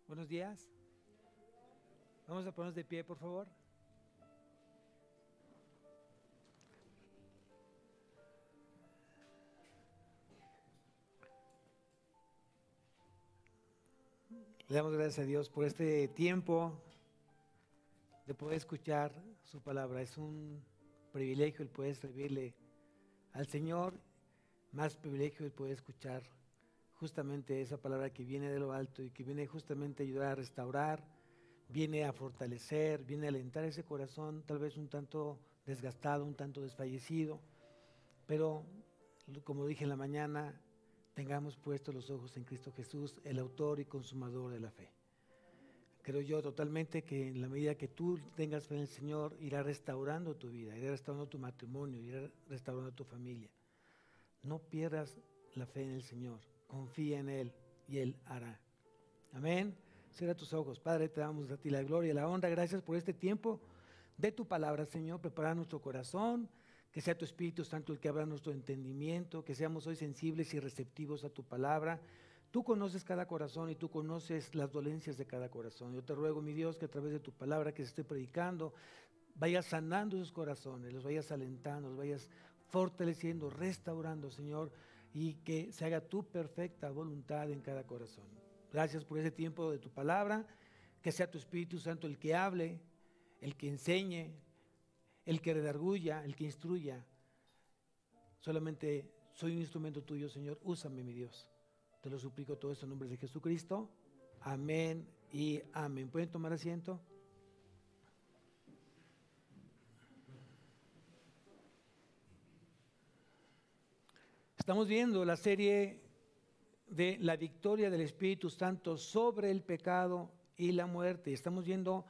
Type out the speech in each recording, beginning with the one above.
Buenos días. Vamos a ponernos de pie, por favor. Le damos gracias a Dios por este tiempo de poder escuchar su palabra. Es un privilegio el poder servirle al Señor, más privilegio el poder escuchar justamente esa palabra que viene de lo alto y que viene justamente a ayudar a restaurar, viene a fortalecer, viene a alentar ese corazón tal vez un tanto desgastado, un tanto desfallecido, pero como dije en la mañana, tengamos puestos los ojos en Cristo Jesús, el autor y consumador de la fe. Creo yo totalmente que en la medida que tú tengas fe en el Señor, irá restaurando tu vida, irá restaurando tu matrimonio, irá restaurando tu familia. No pierdas la fe en el Señor, confía en Él y Él hará. Amén. Cierra tus ojos. Padre, te damos a ti la gloria y la honra. Gracias por este tiempo de tu palabra, Señor. Prepara nuestro corazón, que sea tu Espíritu Santo el que abra nuestro entendimiento, que seamos hoy sensibles y receptivos a tu palabra. Tú conoces cada corazón y tú conoces las dolencias de cada corazón. Yo te ruego, mi Dios, que a través de tu palabra que se esté predicando, vayas sanando esos corazones, los vayas alentando, los vayas fortaleciendo, restaurando, Señor, y que se haga tu perfecta voluntad en cada corazón. Gracias por ese tiempo de tu palabra, que sea tu Espíritu Santo el que hable, el que enseñe, el que redarguya, el que instruya. Solamente soy un instrumento tuyo, Señor, úsame, mi Dios. Te lo suplico todo esto en nombre de Jesucristo. Amén y amén. ¿Pueden tomar asiento? Estamos viendo la serie de la victoria del Espíritu Santo sobre el pecado y la muerte. Estamos viendo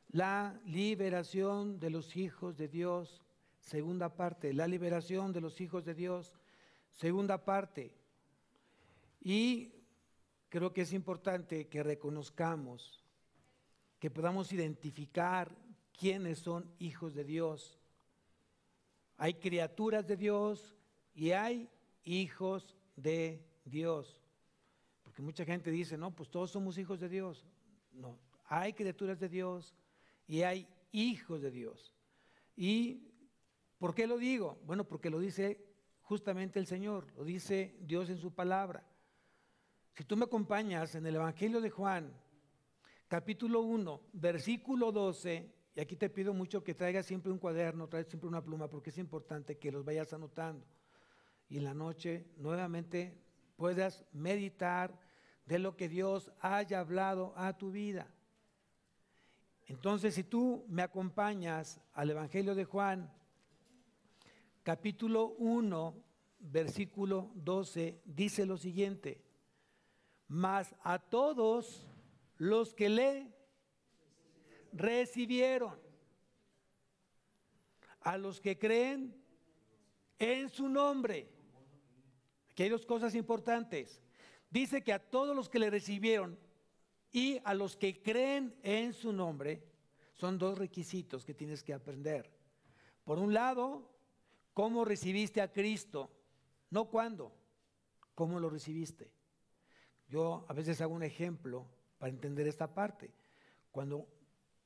la liberación de los hijos de Dios, segunda parte, la liberación de los hijos de Dios, segunda parte. Y creo que es importante que reconozcamos, que podamos identificar quiénes son hijos de Dios. Hay criaturas de Dios y hay hijos de Dios. Porque mucha gente dice, no, pues todos somos hijos de Dios. No, hay criaturas de Dios y hay hijos de Dios. ¿Y por qué lo digo? Bueno, porque lo dice justamente el Señor, lo dice Dios en su palabra. Si tú me acompañas en el Evangelio de Juan, capítulo 1, versículo 12, y aquí te pido mucho que traigas siempre un cuaderno, traigas siempre una pluma, porque es importante que los vayas anotando. Y en la noche nuevamente puedas meditar de lo que Dios haya hablado a tu vida. Entonces, si tú me acompañas al Evangelio de Juan, capítulo 1, versículo 12, dice lo siguiente: mas a todos los que le recibieron, a los que creen en su nombre. Aquí hay dos cosas importantes. Dice que a todos los que le recibieron y a los que creen en su nombre, son dos requisitos que tienes que aprender. Por un lado, ¿cómo recibiste a Cristo? No cuándo, ¿cómo lo recibiste? Yo a veces hago un ejemplo para entender esta parte. Cuando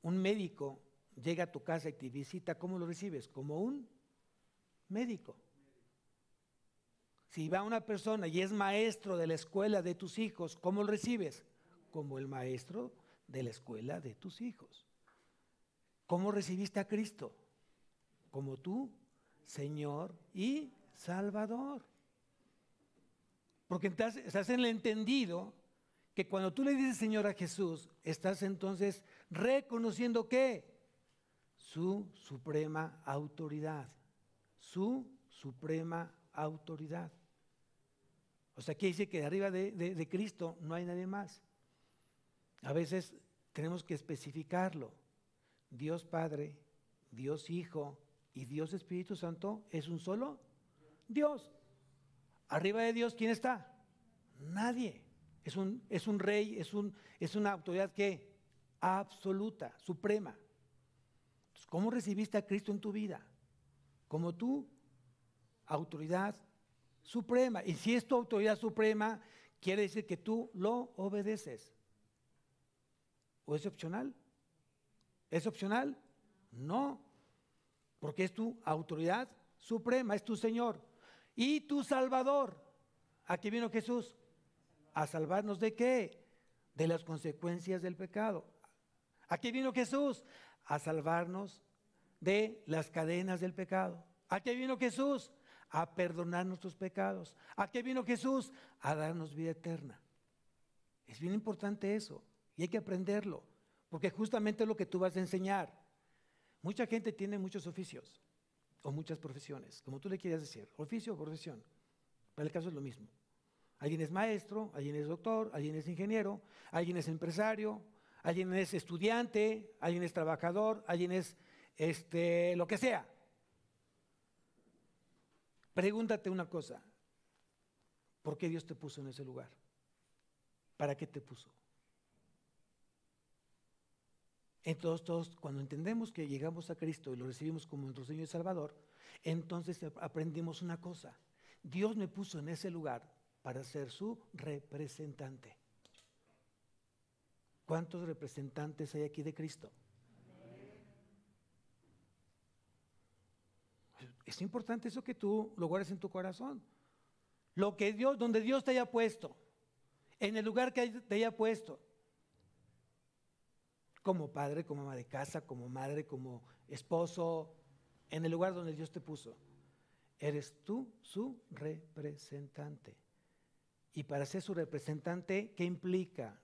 un médico llega a tu casa y te visita, ¿cómo lo recibes? Como un médico. Si va una persona y es maestro de la escuela de tus hijos, ¿cómo lo recibes? Como el maestro de la escuela de tus hijos. ¿Cómo recibiste a Cristo? Como tú, Señor y Salvador. Porque estás en el entendido que cuando tú le dices Señor a Jesús, estás entonces reconociendo ¿qué? Su suprema autoridad. Su suprema autoridad. O sea, aquí dice que arriba de Cristo no hay nadie más. A veces tenemos que especificarlo. Dios Padre, Dios Hijo y Dios Espíritu Santo es un solo Dios. Arriba de Dios, ¿quién está? Nadie. Es un rey, es una autoridad que absoluta, suprema. Entonces, ¿cómo recibiste a Cristo en tu vida? Como tu autoridad suprema. Y si es tu autoridad suprema, quiere decir que tú lo obedeces. ¿O es opcional? ¿Es opcional? No, porque es tu autoridad suprema, es tu Señor y tu Salvador. ¿A qué vino Jesús? ¿A salvarnos de qué? De las consecuencias del pecado. ¿A qué vino Jesús? A salvarnos de las cadenas del pecado. ¿A qué vino Jesús? A perdonar nuestros pecados. ¿A qué vino Jesús? A darnos vida eterna. Es bien importante eso y hay que aprenderlo, porque justamente es lo que tú vas a enseñar. Mucha gente tiene muchos oficios o muchas profesiones, como tú le quieras decir, oficio o profesión. Para el caso es lo mismo. Alguien es maestro, alguien es doctor, alguien es ingeniero, alguien es empresario, alguien es estudiante, alguien es trabajador, alguien es lo que sea. Pregúntate una cosa, ¿por qué Dios te puso en ese lugar? ¿Para qué te puso? Entonces todos, cuando entendemos que llegamos a Cristo y lo recibimos como nuestro Señor y Salvador, entonces aprendimos una cosa. Dios me puso en ese lugar para ser su representante. ¿Cuántos representantes hay aquí de Cristo? Es importante eso que tú lo guardes en tu corazón. Lo que Dios, donde Dios te haya puesto, en el lugar que te haya puesto, como padre, como ama de casa, como madre, como esposo, en el lugar donde Dios te puso, eres tú su representante. Y para ser su representante, ¿qué implica?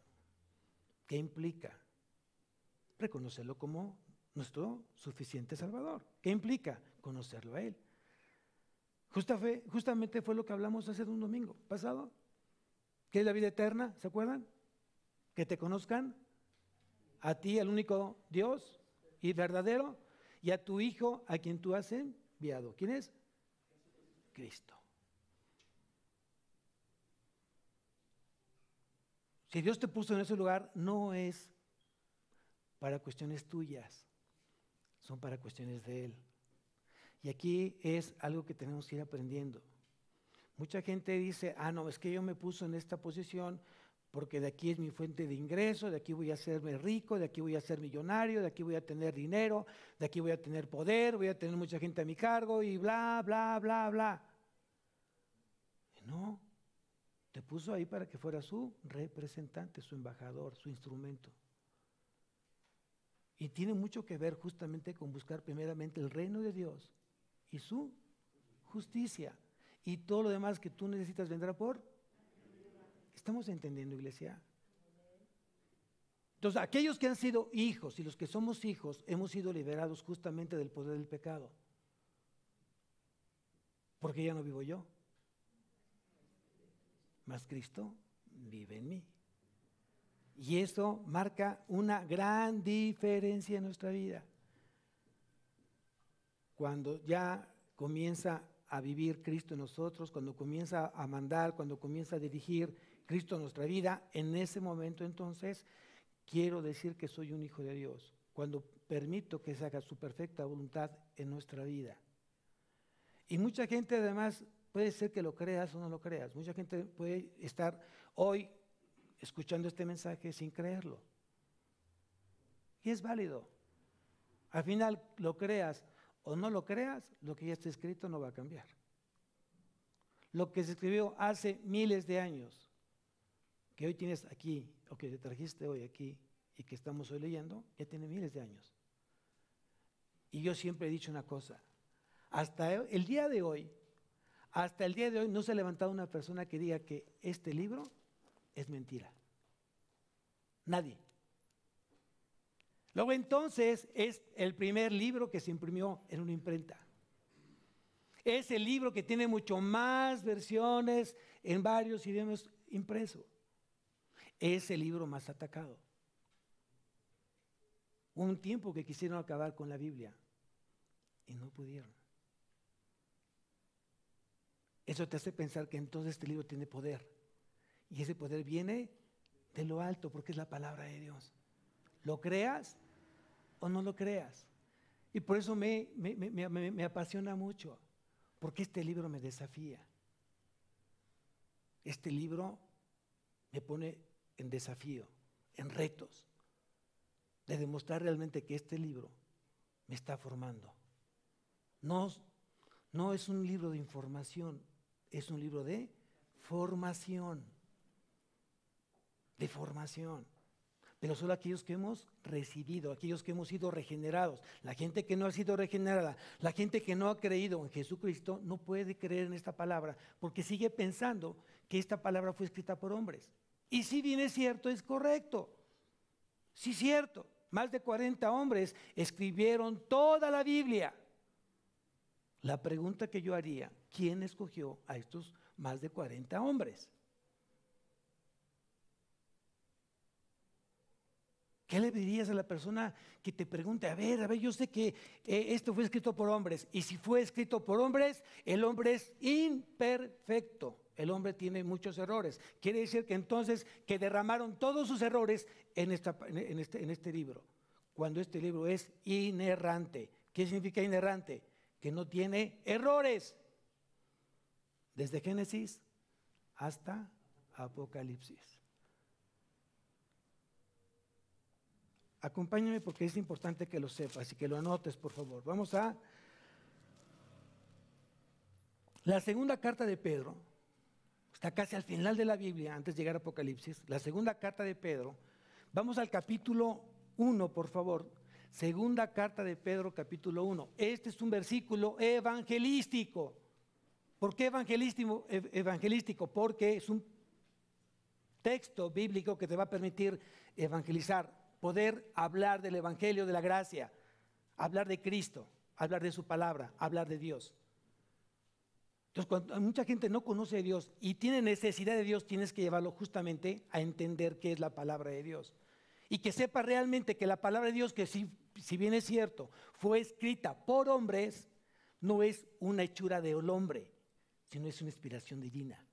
¿Qué implica? Reconocerlo como nuestro suficiente Salvador. ¿Qué implica? Conocerlo a Él. Justamente fue lo que hablamos hace un domingo pasado. ¿Qué es la vida eterna? ¿Se acuerdan? Que te conozcan a ti, al único Dios y verdadero, y a tu Hijo, a quien tú has enviado. ¿Quién es? Cristo. Si Dios te puso en ese lugar, no es para cuestiones tuyas, son para cuestiones de Él. Y aquí es algo que tenemos que ir aprendiendo. Mucha gente dice, no, es que yo me puso en esta posición porque de aquí es mi fuente de ingreso, de aquí voy a hacerme rico, de aquí voy a ser millonario, de aquí voy a tener dinero, de aquí voy a tener poder, voy a tener mucha gente a mi cargo y bla, bla, bla, bla. No, te puso ahí para que fuera su representante, su embajador, su instrumento. Y tiene mucho que ver justamente con buscar primeramente el reino de Dios y su justicia. Y todo lo demás que tú necesitas vendrá por. ¿Estamos entendiendo, iglesia? Entonces, aquellos que han sido hijos y los que somos hijos, hemos sido liberados justamente del poder del pecado. Porque ya no vivo yo, mas Cristo vive en mí. Y eso marca una gran diferencia en nuestra vida. Cuando ya comienza a vivir Cristo en nosotros, cuando comienza a mandar, cuando comienza a dirigir Cristo en nuestra vida, en ese momento entonces quiero decir que soy un hijo de Dios. Cuando permito que se haga su perfecta voluntad en nuestra vida. Y mucha gente además, puede ser que lo creas o no lo creas, mucha gente puede estar hoy escuchando este mensaje sin creerlo. Y es válido. Al final, lo creas o no lo creas, lo que ya está escrito no va a cambiar. Lo que se escribió hace miles de años, que hoy tienes aquí, o que te trajiste hoy aquí, y que estamos hoy leyendo, ya tiene miles de años. Y yo siempre he dicho una cosa, hasta el día de hoy no se ha levantado una persona que diga que este libro es mentira. Nadie. Luego entonces es el primer libro que se imprimió en una imprenta. Es el libro que tiene mucho más versiones en varios idiomas impreso. Es el libro más atacado. Hubo un tiempo que quisieron acabar con la Biblia y no pudieron. Eso te hace pensar que entonces este libro tiene poder. Y ese poder viene de lo alto porque es la palabra de Dios. ¿Lo creas o no lo creas? Y por eso me apasiona mucho, porque este libro me desafía. Este libro me pone en desafío, en retos. de demostrar realmente que este libro me está formando. No es un libro de información, es un libro de formación. De formación. Pero solo aquellos que hemos recibido, aquellos que hemos sido regenerados. La gente que no ha sido regenerada, la gente que no ha creído en Jesucristo, no puede creer en esta palabra, porque sigue pensando que esta palabra fue escrita por hombres. Y si bien es cierto, es correcto. Sí, es cierto. Más de 40 hombres escribieron toda la Biblia. La pregunta que yo haría, ¿quién escogió a estos más de 40 hombres? ¿Qué le dirías a la persona que te pregunte, a ver, yo sé que esto fue escrito por hombres, y si fue escrito por hombres, el hombre es imperfecto, el hombre tiene muchos errores. Quiere decir que entonces que derramaron todos sus errores en este libro, cuando este libro es inerrante. ¿Qué significa inerrante? Que no tiene errores, desde Génesis hasta Apocalipsis. Acompáñame porque es importante que lo sepas y que lo anotes, por favor. Vamos a la segunda carta de Pedro. Está casi al final de la Biblia, antes de llegar a Apocalipsis. La segunda carta de Pedro. Vamos al capítulo 1, por favor. Segunda carta de Pedro, capítulo 1. Este es un versículo evangelístico. ¿Por qué evangelístico? Porque es un texto bíblico que te va a permitir evangelizar, poder hablar del evangelio de la gracia, hablar de Cristo, hablar de su palabra, hablar de Dios. Entonces, cuando mucha gente no conoce a Dios y tiene necesidad de Dios, tienes que llevarlo justamente a entender qué es la palabra de Dios. Y que sepa realmente que la palabra de Dios, que si bien es cierto, fue escrita por hombres, no es una hechura del hombre, sino es una inspiración divina.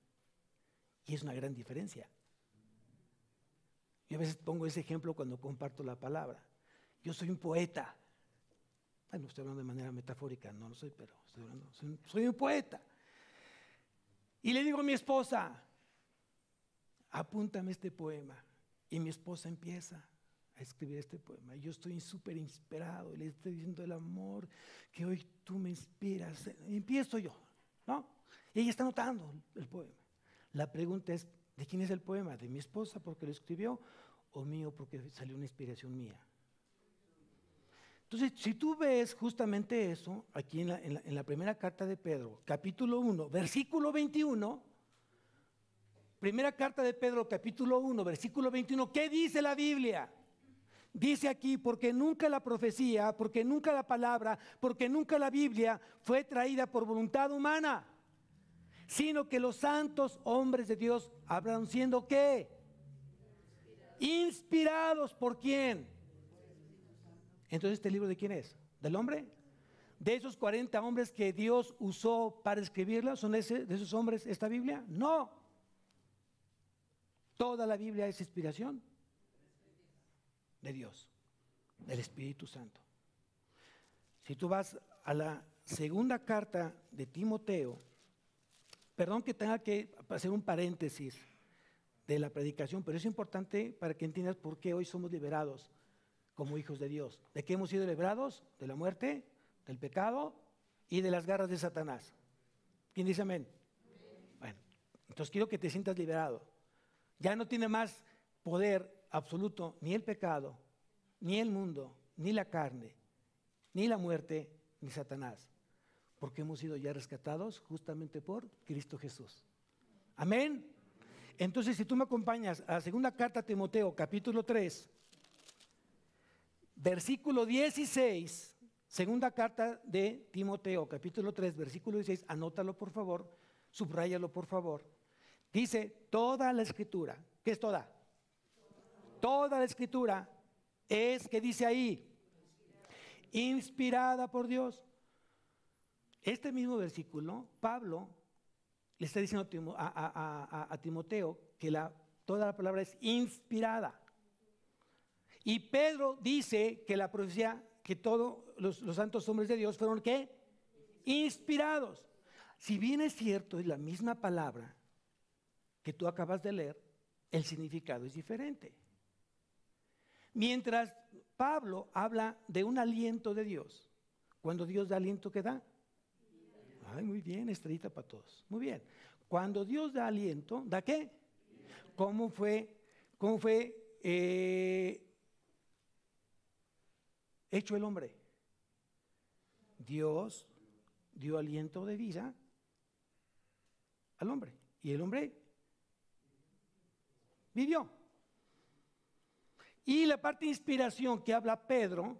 Y es una gran diferencia. Yo a veces pongo ese ejemplo cuando comparto la palabra. Yo soy un poeta. Bueno, estoy hablando de manera metafórica, no lo soy, pero soy un poeta. Y le digo a mi esposa, apúntame este poema. Y mi esposa empieza a escribir este poema. Y yo estoy súper inspirado y le estoy diciendo el amor que hoy tú me inspiras. Y empiezo yo, ¿no? Y ella está anotando el poema. La pregunta es, ¿de quién es el poema? ¿De mi esposa porque lo escribió o mío porque salió una inspiración mía? Entonces, si tú ves justamente eso, aquí en la primera carta de Pedro, capítulo 1, versículo 21, primera carta de Pedro, capítulo 1, versículo 21, ¿qué dice la Biblia? Dice aquí, porque nunca la profecía, porque nunca la palabra, porque nunca la Biblia fue traída por voluntad humana, sino que los santos hombres de Dios hablaron siendo ¿qué? Inspirados ¿por quién? Entonces, ¿este libro de quién es? ¿Del hombre? ¿De esos 40 hombres que Dios usó para escribirla? ¿Son de esos hombres esta Biblia? No. Toda la Biblia es inspiración de Dios, del Espíritu Santo. Si tú vas a la segunda carta de Timoteo, perdón que tenga que hacer un paréntesis de la predicación, pero es importante para que entiendas por qué hoy somos liberados como hijos de Dios. ¿De qué hemos sido liberados? De la muerte, del pecado y de las garras de Satanás. ¿Quién dice amén? Bueno, entonces quiero que te sientas liberado. Ya no tiene más poder absoluto ni el pecado, ni el mundo, ni la carne, ni la muerte, ni Satanás. Porque hemos sido ya rescatados justamente por Cristo Jesús. Amén. Entonces, si tú me acompañas a la segunda carta a Timoteo, capítulo 3, versículo 16, segunda carta de Timoteo, capítulo 3, versículo 16, anótalo por favor, subráyalo por favor. Dice, toda la escritura, ¿qué es toda? Toda la escritura es, ¿qué dice ahí? Inspirada por Dios. Este mismo versículo, Pablo le está diciendo a Timoteo que toda la palabra es inspirada. Y Pedro dice que la profecía, que todos los santos hombres de Dios fueron ¿qué? Inspirados. Si bien es cierto, es la misma palabra que tú acabas de leer, el significado es diferente. Mientras Pablo habla de un aliento de Dios. Cuando Dios da aliento, ¿qué da? Ay, muy bien, estrellita para todos. Muy bien. Cuando Dios da aliento, ¿da qué? ¿Cómo fue hecho el hombre? Dios dio aliento de vida al hombre. Y el hombre vivió. Y la parte de inspiración que habla Pedro,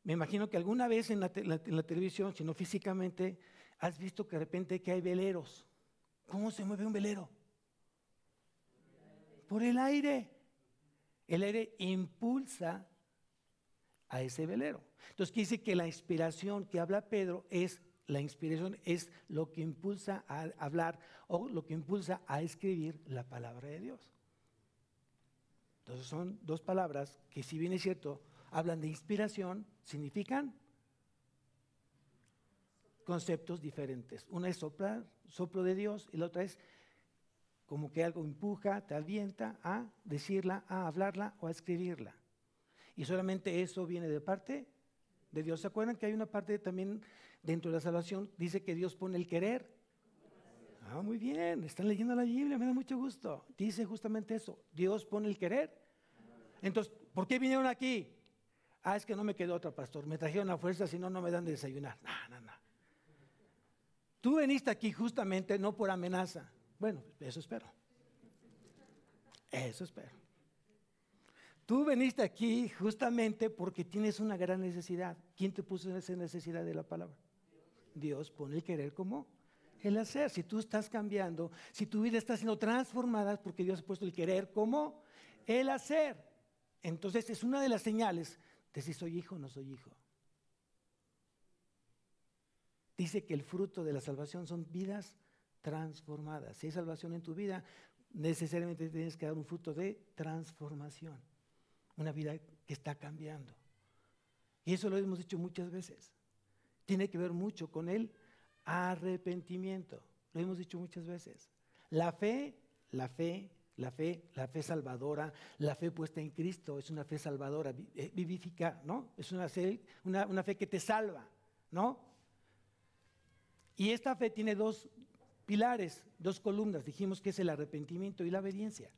me imagino que alguna vez en la televisión, si no físicamente, has visto que de repente que hay veleros. ¿Cómo se mueve un velero? Por el aire. El aire impulsa a ese velero. Entonces quiere decir que la inspiración que habla Pedro es, la inspiración es lo que impulsa a hablar o lo que impulsa a escribir la palabra de Dios. Entonces son dos palabras que, si bien es cierto, hablan de inspiración, significan conceptos diferentes. Una es soplo de Dios, y la otra es como que algo empuja, te alienta a decirla, a hablarla o a escribirla. Y solamente eso viene de parte de Dios. ¿Se acuerdan que hay una parte también dentro de la salvación? Dice que Dios pone el querer. Ah, muy bien, están leyendo la Biblia, me da mucho gusto. Dice justamente eso, Dios pone el querer. Entonces, ¿por qué vinieron aquí? Ah, es que no me quedó otra, pastor, me trajeron a fuerza, si no, no me dan de desayunar. No. Tú veniste aquí justamente no por amenaza. Bueno, eso espero. Eso espero. Tú veniste aquí justamente porque tienes una gran necesidad. ¿Quién te puso esa necesidad de la palabra? Dios pone el querer como el hacer. Si tú estás cambiando, si tu vida está siendo transformada, es porque Dios ha puesto el querer como el hacer. Entonces es una de las señales de si soy hijo o no soy hijo. Dice que el fruto de la salvación son vidas transformadas. Si hay salvación en tu vida, necesariamente tienes que dar un fruto de transformación. Una vida que está cambiando. Y eso lo hemos dicho muchas veces. Tiene que ver mucho con el arrepentimiento. Lo hemos dicho muchas veces. La fe salvadora, la fe puesta en Cristo es una fe salvadora, vivifica, ¿no? Es una fe que te salva, ¿no? Y esta fe tiene dos pilares, dos columnas. Dijimos que es el arrepentimiento y la obediencia.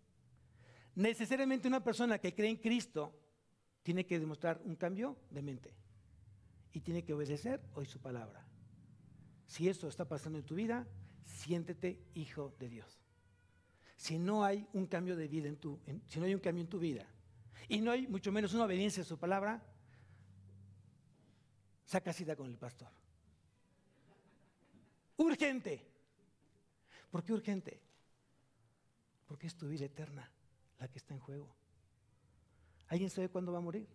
Necesariamente una persona que cree en Cristo tiene que demostrar un cambio de mente y tiene que obedecer hoy su palabra. Si eso está pasando en tu vida, siéntete hijo de Dios. Si no hay un cambio de vida si no hay un cambio en tu vida y no hay mucho menos una obediencia a su palabra, saca cita con el pastor. Urgente. ¿Por qué urgente? Porque es tu vida eterna la que está en juego. ¿Alguien sabe cuándo va a morir?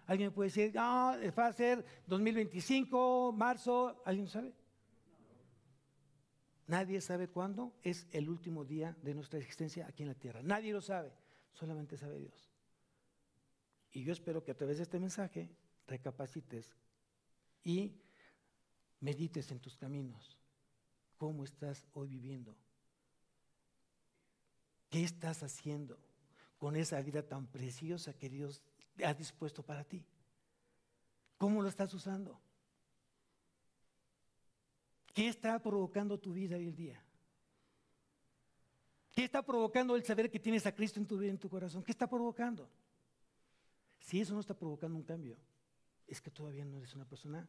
¿Alguien me puede decir, va a ser 2025, marzo? ¿Alguien sabe? Nadie sabe cuándo es el último día de nuestra existencia aquí en la tierra. Nadie lo sabe, solamente sabe Dios. Y yo espero que a través de este mensaje recapacites y medites en tus caminos. ¿Cómo estás hoy viviendo? ¿Qué estás haciendo con esa vida tan preciosa que Dios ha dispuesto para ti? ¿Cómo lo estás usando? ¿Qué está provocando tu vida hoy en día? ¿Qué está provocando el saber que tienes a Cristo en tu vida, en tu corazón? ¿Qué está provocando? Si eso no está provocando un cambio, es que todavía no eres una persona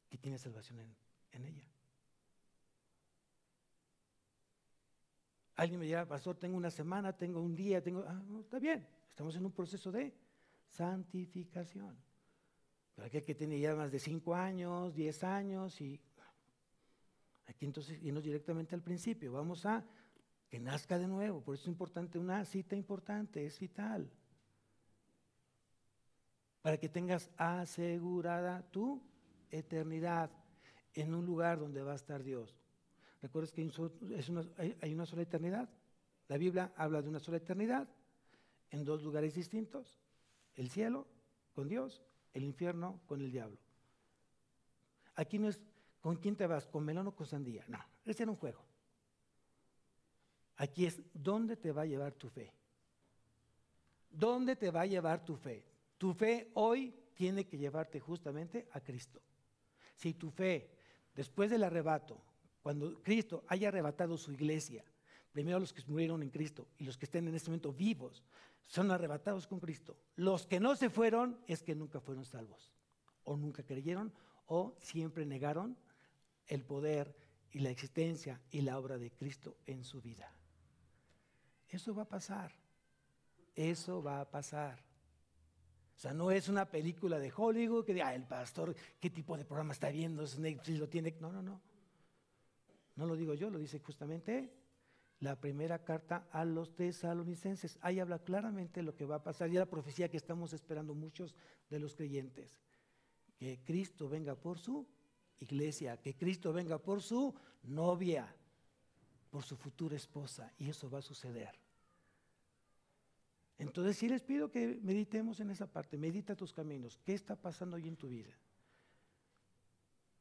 que tiene salvación en ella. Alguien me dirá, pastor, tengo una semana, tengo un día, no, está bien, estamos en un proceso de santificación. Pero aquel que tiene ya más de 5 años, 10 años, y aquí entonces irnos directamente al principio, vamos a que nazca de nuevo. Por eso es importante, una cita importante, es vital. Para que tengas asegurada tu eternidad en un lugar donde va a estar Dios. ¿Recuerdas que hay una sola eternidad? La Biblia habla de una sola eternidad en 2 lugares distintos. El cielo con Dios, el infierno con el diablo. Aquí no es ¿con quién te vas? ¿Con melón o con sandía? No, ese era un juego. Aquí es ¿dónde te va a llevar tu fe? ¿Dónde te va a llevar tu fe? Tu fe hoy tiene que llevarte justamente a Cristo. Si tu fe, después del arrebato, cuando Cristo haya arrebatado su iglesia, primero los que murieron en Cristo y los que estén en este momento vivos, son arrebatados con Cristo. Los que no se fueron es que nunca fueron salvos, o nunca creyeron, o siempre negaron el poder y la existencia y la obra de Cristo en su vida. Eso va a pasar. Eso va a pasar. O sea, no es una película de Hollywood que diga, el pastor, ¿qué tipo de programa está viendo? Netflix lo tiene. No, no, no. No lo digo yo, lo dice justamente la primera carta a los tesalonicenses. Ahí habla claramente lo que va a pasar. Y es la profecía que estamos esperando muchos de los creyentes. Que Cristo venga por su iglesia, que Cristo venga por su novia, por su futura esposa. Y eso va a suceder. Entonces sí les pido que meditemos en esa parte. Medita tus caminos. ¿Qué está pasando hoy en tu vida?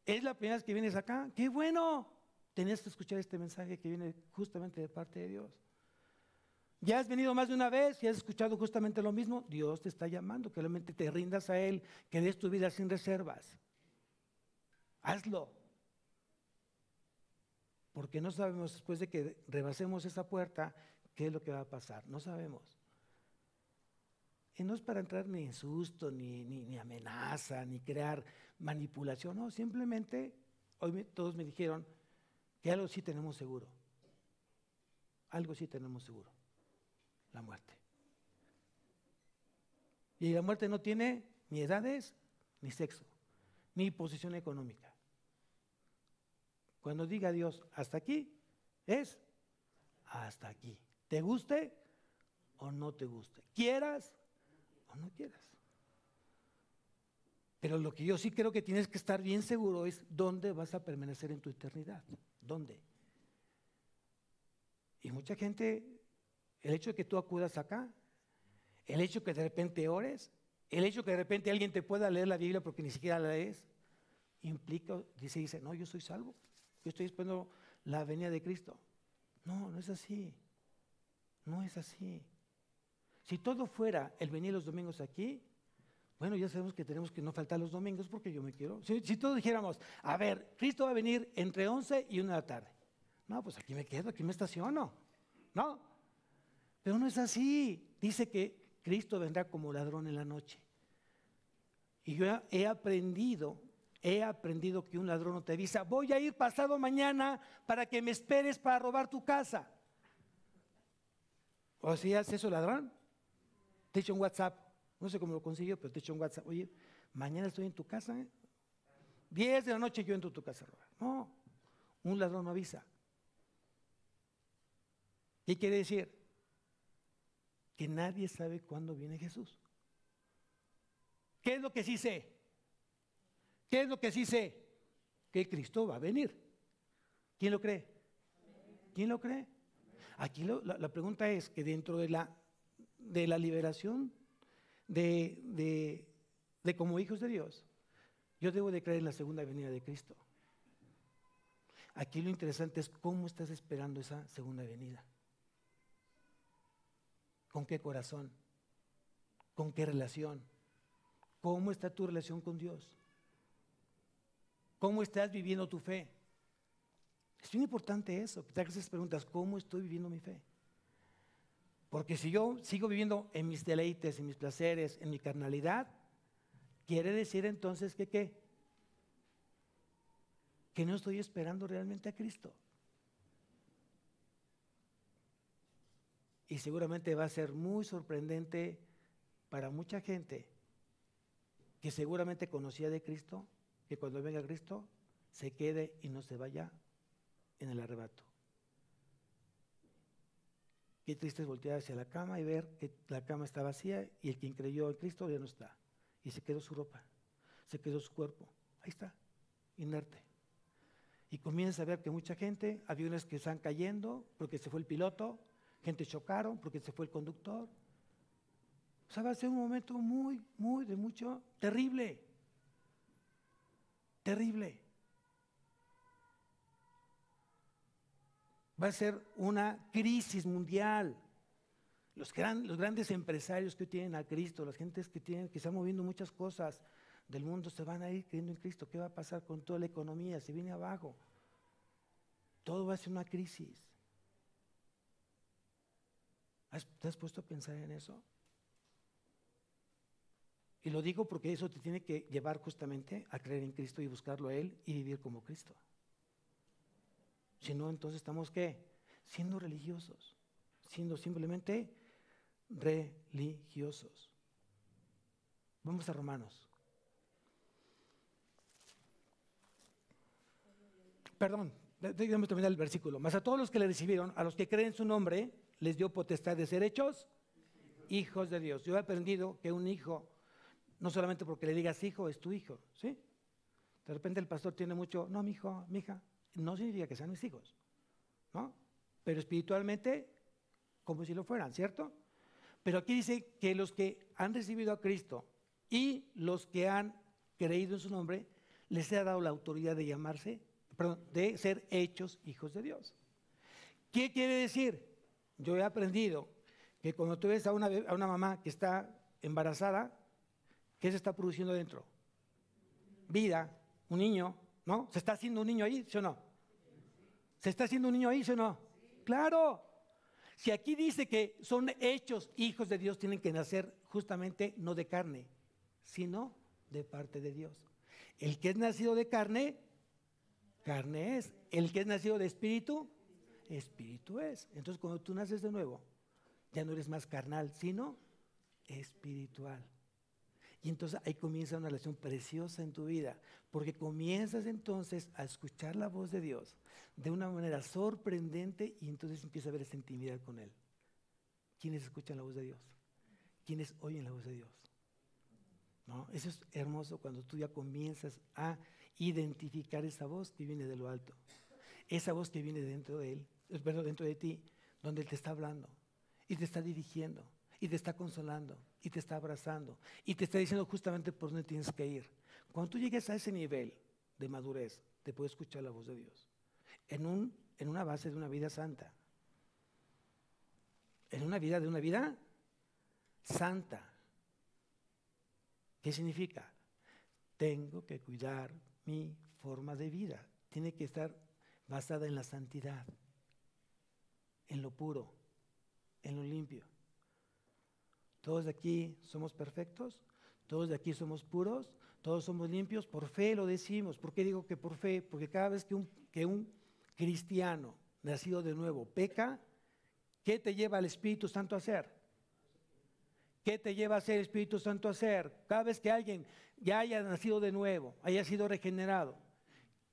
¿Es la primera vez que vienes acá? ¡Qué bueno! Tenés que escuchar este mensaje que viene justamente de parte de Dios. ¿Ya has venido más de una vez y has escuchado justamente lo mismo? Dios te está llamando, que realmente te rindas a Él, que des tu vida sin reservas. Hazlo. Porque no sabemos después de que rebasemos esa puerta, qué es lo que va a pasar. No sabemos. Y no es para entrar ni en susto, ni amenaza, ni crear manipulación. No, simplemente, hoy todos me dijeron que algo sí tenemos seguro. Algo sí tenemos seguro. La muerte. Y la muerte no tiene ni edades, ni sexo, ni posición económica. Cuando diga Dios hasta aquí, es hasta aquí. ¿Te guste o no te guste? ¿Quieras o no quieras? Pero lo que yo sí creo que tienes que estar bien seguro es dónde vas a permanecer en tu eternidad. ¿Dónde? Y mucha gente, el hecho de que tú acudas acá, el hecho de que de repente ores, el hecho de que de repente alguien te pueda leer la Biblia porque ni siquiera la lees, implica, dice, no, yo soy salvo, yo estoy esperando la venida de Cristo. No, no es así, no es así. Si todo fuera el venir los domingos aquí, bueno, ya sabemos que tenemos que no faltar los domingos porque yo me quiero. Si todos dijéramos, a ver, Cristo va a venir entre 11 y 1 de la tarde. No, pues aquí me quedo, aquí me estaciono. No, pero no es así. Dice que Cristo vendrá como ladrón en la noche. Y yo he aprendido que un ladrón no te avisa, voy a ir pasado mañana para que me esperes para robar tu casa. ¿O si hace eso, ladrón? Te echo un WhatsApp, no sé cómo lo consiguió, pero te echo un WhatsApp. Oye, mañana estoy en tu casa, 10 de la noche yo entro a tu casa a robar. No, un ladrón no avisa. ¿Qué quiere decir? Que nadie sabe cuándo viene Jesús. ¿Qué es lo que sí sé? ¿Qué es lo que sí sé? Que Cristo va a venir. ¿Quién lo cree? ¿Quién lo cree? Aquí la pregunta es que dentro de la liberación de como hijos de Dios, yo debo de creer en la segunda venida de Cristo. Aquí lo interesante es cómo estás esperando esa segunda venida. ¿Con qué corazón? ¿Con qué relación? ¿Cómo está tu relación con Dios? ¿Cómo estás viviendo tu fe? Es bien importante eso, que te hagas esas preguntas, ¿cómo estoy viviendo mi fe? Porque si yo sigo viviendo en mis deleites, en mis placeres, en mi carnalidad, quiere decir entonces que ¿qué? Que no estoy esperando realmente a Cristo. Y seguramente va a ser muy sorprendente para mucha gente que seguramente conocía de Cristo, que cuando venga Cristo se quede y no se vaya en el arrebato. Qué triste es voltear hacia la cama y ver que la cama está vacía y el quien creyó en Cristo ya no está. Y se quedó su ropa, se quedó su cuerpo. Ahí está, inerte. Y comienza a ver que mucha gente, aviones que están cayendo porque se fue el piloto, gente chocaron porque se fue el conductor. O sea, va a ser un momento muy, muy, de mucho, terrible. Terrible. Va a ser una crisis mundial. Los grandes empresarios que hoy tienen a Cristo, las gentes que están moviendo muchas cosas del mundo, se van a ir creyendo en Cristo. ¿Qué va a pasar con toda la economía? Se viene abajo. Todo va a ser una crisis. ¿Te has puesto a pensar en eso? Y lo digo porque eso te tiene que llevar justamente a creer en Cristo y buscarlo a Él y vivir como Cristo. Si no, entonces estamos ¿qué? Siendo religiosos, siendo simplemente religiosos. Vamos a Romanos. Perdón, déjame terminar el versículo. Mas a todos los que le recibieron, a los que creen en su nombre, les dio potestad de ser hechos hijos de Dios. Yo he aprendido que un hijo, no solamente porque le digas hijo, es tu hijo, ¿sí? De repente el pastor tiene mucho, no, mi hijo, mi hija, no significa que sean mis hijos, ¿no? Pero espiritualmente, como si lo fueran, ¿cierto? Pero aquí dice que los que han recibido a Cristo y los que han creído en su nombre, les ha dado la autoridad de llamarse, perdón, de ser hechos hijos de Dios. ¿Qué quiere decir? Yo he aprendido que cuando tú ves a una mamá que está embarazada, ¿qué se está produciendo dentro? Vida, un niño, ¿no? ¿Se está haciendo un niño ahí, sí o no? ¿Se está haciendo un niño ahí, sí o no? ¡Claro! Si aquí dice que son hechos hijos de Dios, tienen que nacer justamente no de carne, sino de parte de Dios. El que es nacido de carne, carne es. El que es nacido de espíritu, espíritu es. Entonces cuando tú naces de nuevo, ya no eres más carnal, sino espiritual. Y entonces ahí comienza una relación preciosa en tu vida, porque comienzas entonces a escuchar la voz de Dios de una manera sorprendente y entonces empieza a haber esa intimidad con Él. ¿Quiénes escuchan la voz de Dios? ¿Quiénes oyen la voz de Dios? ¿No? Eso es hermoso cuando tú ya comienzas a identificar esa voz que viene de lo alto, esa voz que viene dentro de Él, dentro de ti, donde Él te está hablando y te está dirigiendo y te está consolando y te está abrazando y te está diciendo justamente por dónde tienes que ir. Cuando tú llegues a ese nivel de madurez, te puedes escuchar la voz de Dios en una base de una vida santa, en una vida santa. ¿Qué significa? Tengo que cuidar mi forma de vida. Tiene que estar basada en la santidad, en lo puro, en lo limpio. ¿Todos de aquí somos perfectos? ¿Todos de aquí somos puros? ¿Todos somos limpios? Por fe lo decimos. ¿Por qué digo que por fe? Porque cada vez que un cristiano nacido de nuevo peca, ¿qué te lleva al Espíritu Santo a hacer? ¿Qué te lleva a hacer el Espíritu Santo a hacer? Cada vez que alguien ya haya nacido de nuevo, haya sido regenerado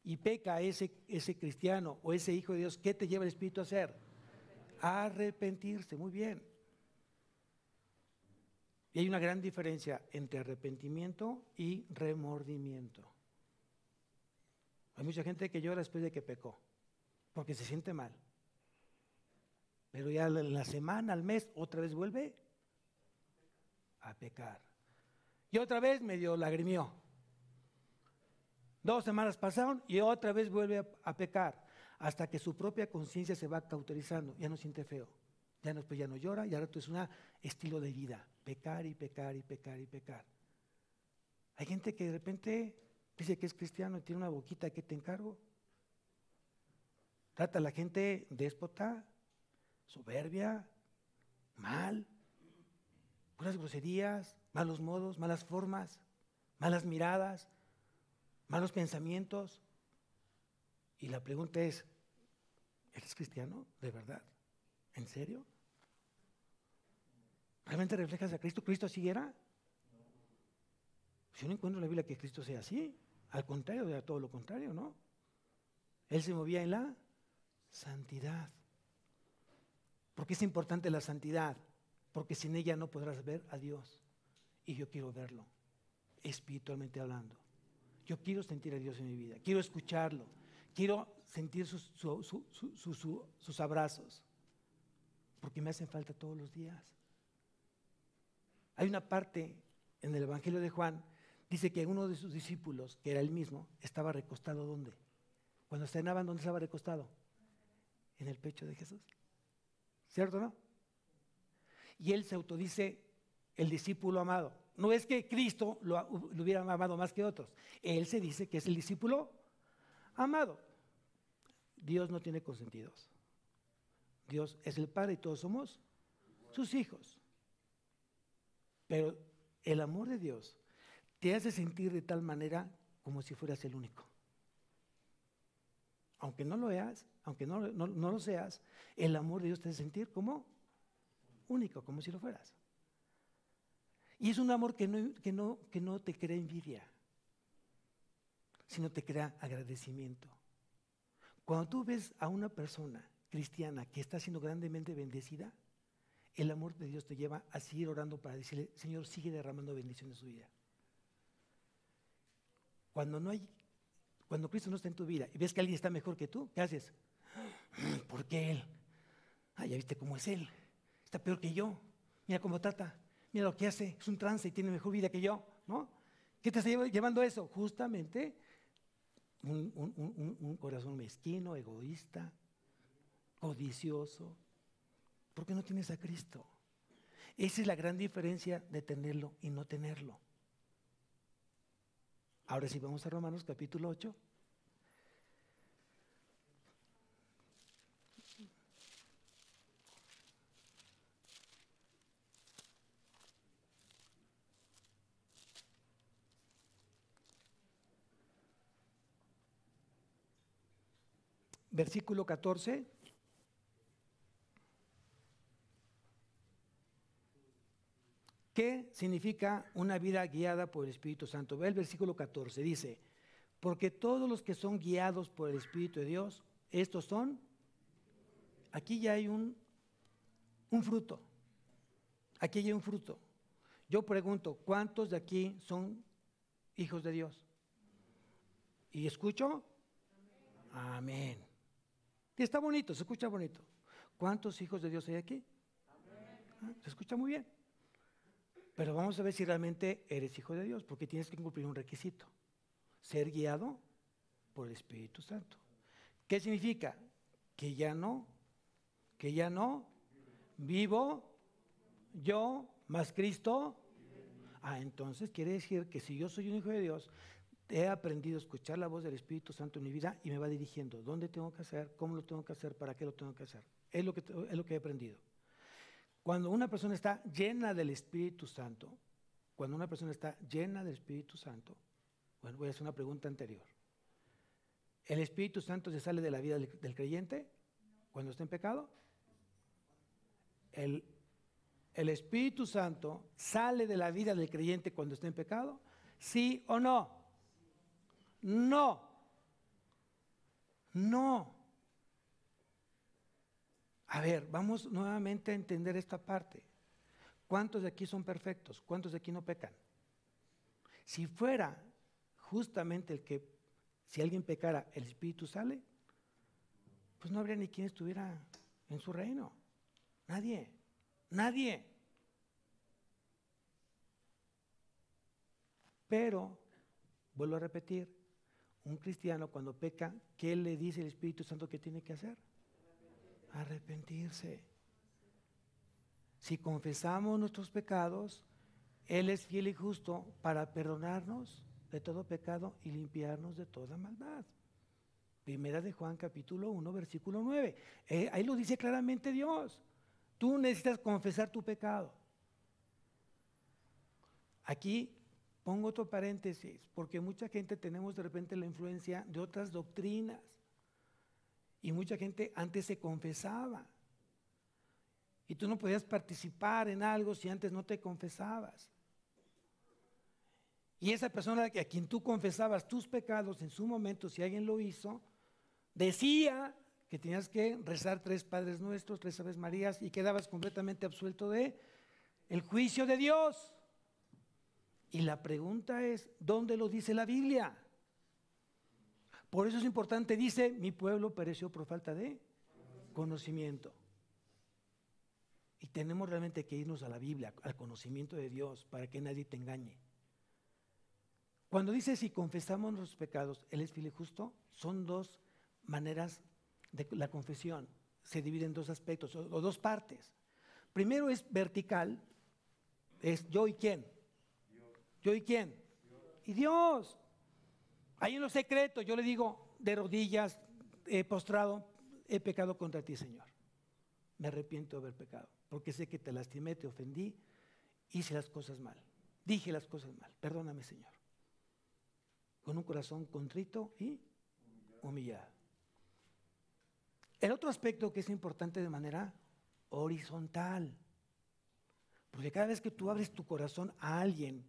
y peca ese cristiano o ese hijo de Dios, ¿qué te lleva el Espíritu a hacer? A arrepentirse. Muy bien. Y hay una gran diferencia entre arrepentimiento y remordimiento. Hay mucha gente que llora después de que pecó, porque se siente mal. Pero ya la semana, al mes, otra vez vuelve a pecar. Y otra vez medio lagrimió. 2 semanas pasaron y otra vez vuelve a pecar, hasta que su propia conciencia se va cauterizando, ya no siente feo. Ya no llora y ahora es un estilo de vida, pecar y pecar y pecar y pecar. Hay gente que de repente dice que es cristiano y tiene una boquita que te encargo. Trata a la gente déspota, soberbia, mal, puras groserías, malos modos, malas formas, malas miradas, malos pensamientos. Y la pregunta es, ¿eres cristiano de verdad? ¿En serio? ¿Realmente reflejas a Cristo? ¿Cristo así era? Yo no encuentro en la Biblia que Cristo sea así. Al contrario, era todo lo contrario, ¿no? Él se movía en la santidad. ¿Por qué es importante la santidad? Porque sin ella no podrás ver a Dios. Y yo quiero verlo, espiritualmente hablando. Yo quiero sentir a Dios en mi vida. Quiero escucharlo. Quiero sentir sus abrazos. Porque me hacen falta todos los días. Hay una parte en el Evangelio de Juan, dice que uno de sus discípulos, que era él mismo, estaba recostado ¿dónde? Cuando cenaban, ¿dónde estaba recostado? En el pecho de Jesús. ¿Cierto o no? y él se autodice el discípulo amado. No es que Cristo lo hubiera amado más que otros. Él se dice que es el discípulo amado. Dios no tiene consentidos. Dios es el Padre y todos somos sus hijos. Pero el amor de Dios te hace sentir de tal manera como si fueras el único. Aunque no lo veas, aunque no lo seas, el amor de Dios te hace sentir como único, como si lo fueras. Y es un amor que no te crea envidia, sino te crea agradecimiento. Cuando tú ves a una persona cristiana que está siendo grandemente bendecida, el amor de Dios te lleva a seguir orando para decirle, Señor, sigue derramando bendición en su vida. Cuando Cristo no está en tu vida y ves que alguien está mejor que tú, ¿qué haces? ¿Por qué él? Ya viste cómo es él. Está peor que yo. Mira cómo trata. Mira lo que hace. Es un trance y tiene mejor vida que yo, ¿no? ¿Qué te está llevando a eso? Justamente un corazón mezquino, egoísta, codicioso. ¿Por qué no tienes a Cristo? Esa es la gran diferencia de tenerlo y no tenerlo. Ahora sí vamos a Romanos capítulo 8. Versículo 14. ¿Qué significa una vida guiada por el Espíritu Santo? Ve el versículo 14, dice, porque todos los que son guiados por el Espíritu de Dios, estos son, aquí ya hay un fruto, aquí hay un fruto. Yo pregunto, ¿cuántos de aquí son hijos de Dios? ¿Y escucho? Amén. Y está bonito, se escucha bonito. ¿Cuántos hijos de Dios hay aquí? Se escucha muy bien. Pero vamos a ver si realmente eres hijo de Dios, porque tienes que cumplir un requisito: ser guiado por el Espíritu Santo. ¿Qué significa? Que ya no vivo yo, más Cristo. Entonces quiere decir que si yo soy un hijo de Dios, he aprendido a escuchar la voz del Espíritu Santo en mi vida y me va dirigiendo dónde tengo que hacer, cómo lo tengo que hacer, para qué lo tengo que hacer. Es lo que he aprendido. Cuando una persona está llena del Espíritu Santo, bueno, voy a hacer una pregunta anterior. ¿El Espíritu Santo se sale de la vida del creyente cuando está en pecado? ¿El Espíritu Santo sale de la vida del creyente cuando está en pecado? ¿Sí o no? No. A ver, vamos nuevamente a entender esta parte. ¿Cuántos de aquí son perfectos? ¿Cuántos de aquí no pecan? Si fuera justamente si alguien pecara, el Espíritu sale, pues no habría ni quien estuviera en su reino. Nadie. Pero, vuelvo a repetir, un cristiano cuando peca, ¿qué le dice el Espíritu Santo que tiene que hacer? Arrepentirse. Si confesamos nuestros pecados, Él es fiel y justo para perdonarnos de todo pecado y limpiarnos de toda maldad. Primera de Juan capítulo 1 versículo 9. Ahí lo dice claramente Dios. Tú necesitas confesar tu pecado. Aquí pongo otro paréntesis, porque mucha gente tenemos de repente la influencia de otras doctrinas. Y mucha gente antes se confesaba. Y tú no podías participar en algo si antes no te confesabas. Y esa persona a quien tú confesabas tus pecados en su momento, si alguien lo hizo, decía que tenías que rezar 3 Padres Nuestros, 3 Aves Marías, y quedabas completamente absuelto de el juicio de Dios. Y la pregunta es, ¿dónde lo dice la Biblia? Por eso es importante, dice, mi pueblo pereció por falta de conocimiento. Y tenemos realmente que irnos a la Biblia, al conocimiento de Dios, para que nadie te engañe. Cuando dice si confesamos nuestros pecados, Él es fiel y justo, son 2 maneras de la confesión. Se divide en 2 aspectos o 2 partes. Primero es vertical, es yo y quién. ¿Yo y quién? Y Dios. Ahí en lo secreto yo le digo de rodillas, he postrado, he pecado contra ti, Señor. Me arrepiento de haber pecado, porque sé que te lastimé, te ofendí, hice las cosas mal, dije las cosas mal. Perdóname, Señor. Con un corazón contrito y humillado. El otro aspecto que es importante de manera horizontal, porque cada vez que tú abres tu corazón a alguien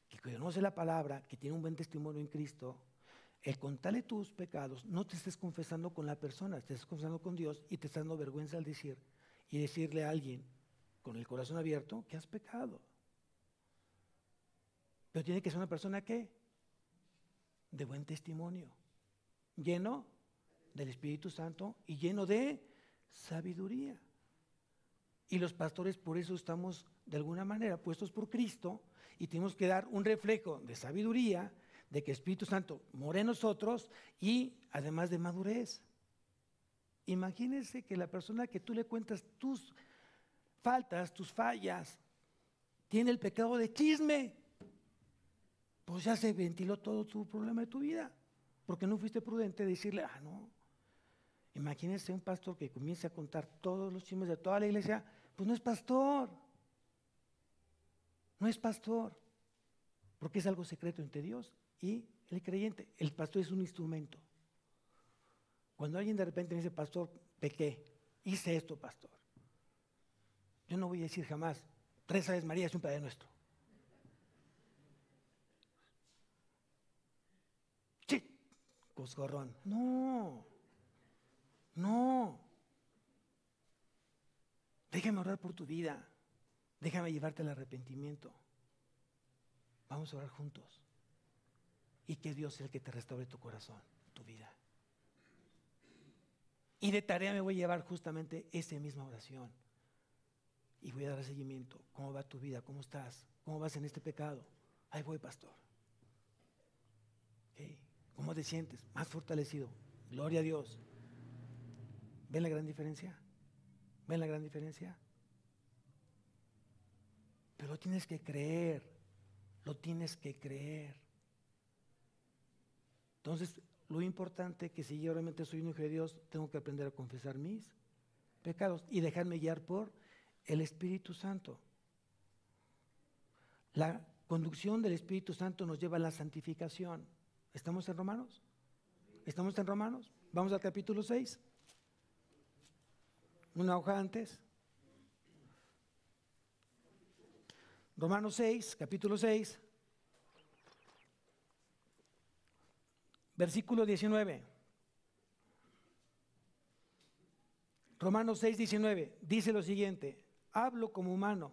que conoce la palabra, que tiene un buen testimonio en Cristo, el contarle tus pecados, no te estés confesando con la persona, te estás confesando con Dios y te estás dando vergüenza al decir y decirle a alguien con el corazón abierto que has pecado. Pero tiene que ser una persona que de buen testimonio, lleno del Espíritu Santo y lleno de sabiduría. Y los pastores por eso estamos de alguna manera puestos por Cristo y tenemos que dar un reflejo de sabiduría, de que el Espíritu Santo mora en nosotros y además de madurez. Imagínense que la persona que tú le cuentas tus faltas, tus fallas, tiene el pecado de chisme, pues ya se ventiló todo tu problema de tu vida, porque no fuiste prudente de decirle, no. Imagínense un pastor que comience a contar todos los chismes de toda la iglesia, pues no es pastor. No es pastor, porque es algo secreto entre Dios y el creyente. El pastor es un instrumento. Cuando alguien de repente me dice, pastor, pequé, hice esto, pastor, yo no voy a decir jamás, 3 Aves María es un Padre Nuestro. Sí, coscorrón. No. Déjame orar por tu vida. Déjame llevarte al arrepentimiento. Vamos a orar juntos. Y que Dios sea el que te restaure tu corazón, tu vida. Y de tarea me voy a llevar justamente esa misma oración. Y voy a dar seguimiento. ¿Cómo va tu vida? ¿Cómo estás? ¿Cómo vas en este pecado? Ahí voy, pastor. ¿Okay? ¿Cómo te sientes? Más fortalecido. Gloria a Dios. ¿Ven la gran diferencia? ¿Ven la gran diferencia? Pero lo tienes que creer. Lo tienes que creer. Entonces, lo importante es que si yo realmente soy un hijo de Dios, tengo que aprender a confesar mis pecados y dejarme guiar por el Espíritu Santo. La conducción del Espíritu Santo nos lleva a la santificación. ¿Estamos en Romanos? ¿Estamos en Romanos? Vamos al capítulo 6. Una hoja antes. Romanos 6, capítulo 6. Versículo 19. Romanos 6, 19. Dice lo siguiente. Hablo como humano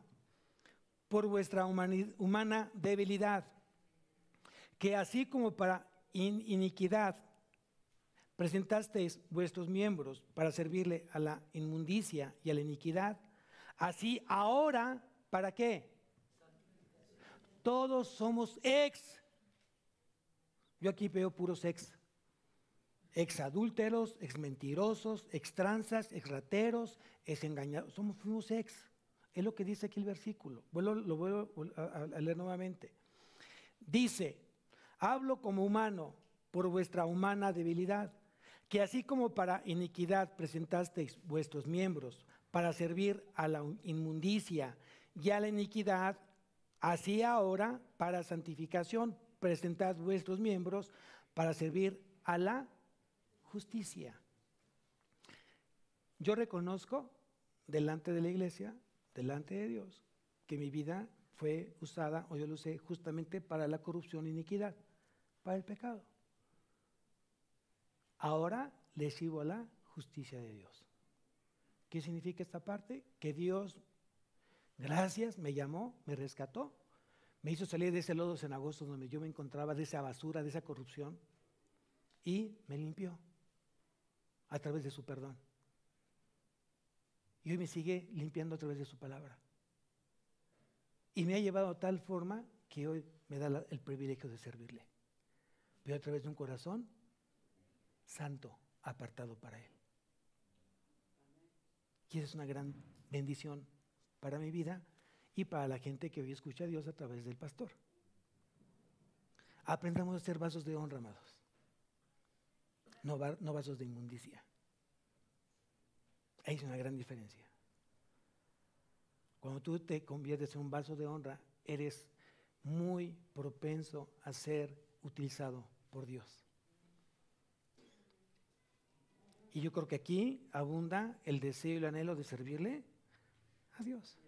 por vuestra humana debilidad, que así como para iniquidad presentasteis vuestros miembros para servirle a la inmundicia y a la iniquidad, así ahora, ¿para qué? Todos somos yo aquí veo puros ex adúlteros, ex mentirosos, ex tranzas, ex rateros, ex engañados, fuimos ex. Es lo que dice aquí el versículo. Lo vuelvo a leer nuevamente. Dice, hablo como humano por vuestra humana debilidad, que así como para iniquidad presentasteis vuestros miembros para servir a la inmundicia y a la iniquidad, así ahora para santificación presentad vuestros miembros para servir a la justicia. Yo reconozco delante de la iglesia, delante de Dios, que mi vida fue usada, o yo lo usé justamente para la corrupción e iniquidad, para el pecado. Ahora le sirvo a la justicia de Dios. ¿Qué significa esta parte? Que Dios, gracias, me llamó, me rescató, me hizo salir de ese lodo cenagoso donde yo me encontraba, de esa basura, de esa corrupción, y me limpió a través de su perdón. Y hoy me sigue limpiando a través de su palabra. Y me ha llevado a tal forma que hoy me da el privilegio de servirle. Pero a través de un corazón santo, apartado para Él. Y esa es una gran bendición para mi vida y para la gente que hoy escucha a Dios a través del pastor. Aprendamos a ser vasos de honra, amados. No vasos de inmundicia. Hay una gran diferencia. Cuando tú te conviertes en un vaso de honra, eres muy propenso a ser utilizado por Dios. Y yo creo que aquí abunda el deseo y el anhelo de servirle a Dios.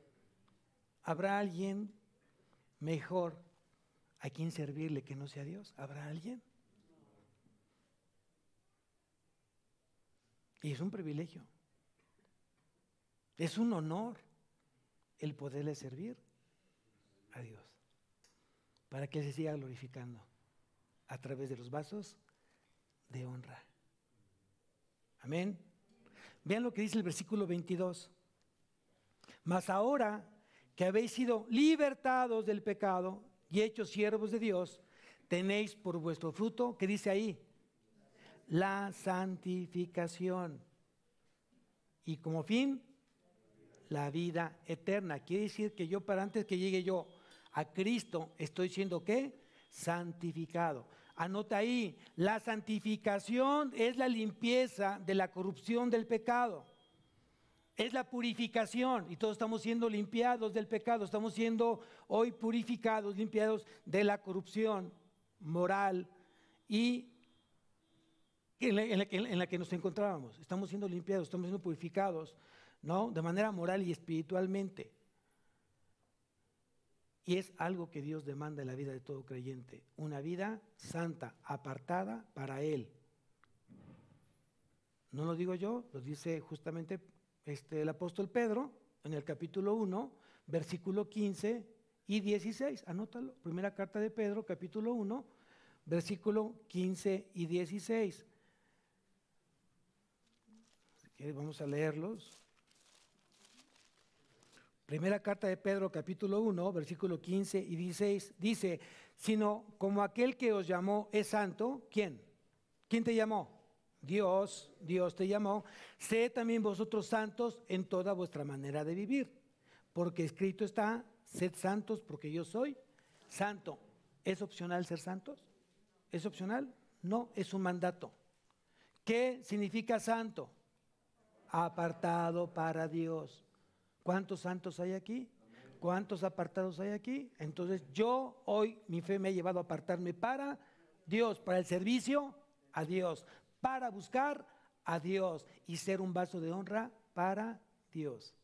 ¿Habrá alguien mejor a quien servirle que no sea Dios? ¿Habrá alguien? Y es un privilegio. Es un honor el poderle servir a Dios, para que Él se siga glorificando a través de los vasos de honra. Amén. Vean lo que dice el versículo 22. Mas ahora que habéis sido libertados del pecado y hechos siervos de Dios, tenéis por vuestro fruto, ¿qué dice ahí? La santificación. Y como fin, la vida eterna. Quiere decir que yo, para antes que llegue yo a Cristo, estoy siendo ¿qué? Santificado. Anota ahí, la santificación es la limpieza de la corrupción del pecado. Es la purificación, y todos estamos siendo limpiados del pecado, estamos siendo hoy purificados, limpiados de la corrupción moral y en la que nos encontrábamos. Estamos siendo limpiados, estamos siendo purificados, ¿no? De manera moral y espiritualmente. Y es algo que Dios demanda en la vida de todo creyente, una vida santa, apartada para Él. No lo digo yo, lo dice justamente el apóstol Pedro en el capítulo 1, versículo 15 y 16. Anótalo, primera carta de Pedro, capítulo 1, versículo 15 y 16. Si quieres, vamos a leerlos. Primera carta de Pedro, capítulo 1, versículo 15 y 16, dice, sino como aquel que os llamó es santo, ¿quién? ¿Quién te llamó? Dios te llamó. Sed también vosotros santos en toda vuestra manera de vivir, porque escrito está, sed santos porque yo soy santo. ¿Es opcional ser santos? ¿Es opcional? No, es un mandato. ¿Qué significa santo? Apartado para Dios. ¿Cuántos santos hay aquí? ¿Cuántos apartados hay aquí? Entonces yo hoy, mi fe me ha llevado a apartarme para Dios, para el servicio a Dios, para buscar a Dios y ser un vaso de honra para Dios.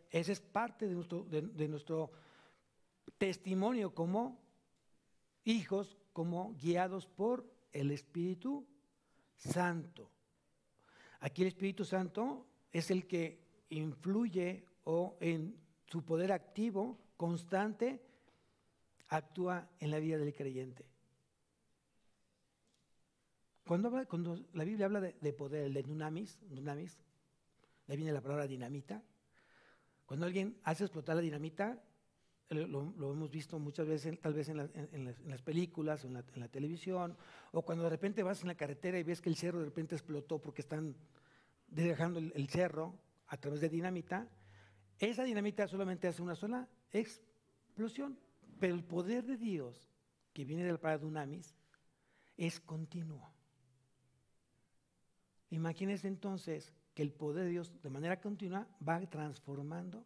Ese es parte de nuestro testimonio como hijos, como guiados por el Espíritu Santo. Aquí el Espíritu Santo es el que influye o en su poder activo, constante, actúa en la vida del creyente. Cuando la Biblia habla de poder, el de dunamis, de ahí viene la palabra dinamita. Cuando alguien hace explotar la dinamita, lo hemos visto muchas veces, tal vez en las películas, en la televisión, o cuando de repente vas en la carretera y ves que el cerro de repente explotó porque están dejando el cerro a través de dinamita. Esa dinamita solamente hace una sola explosión, pero el poder de Dios, que viene del palabra dunamis, es continuo. Imagínense entonces que el poder de Dios de manera continua va transformando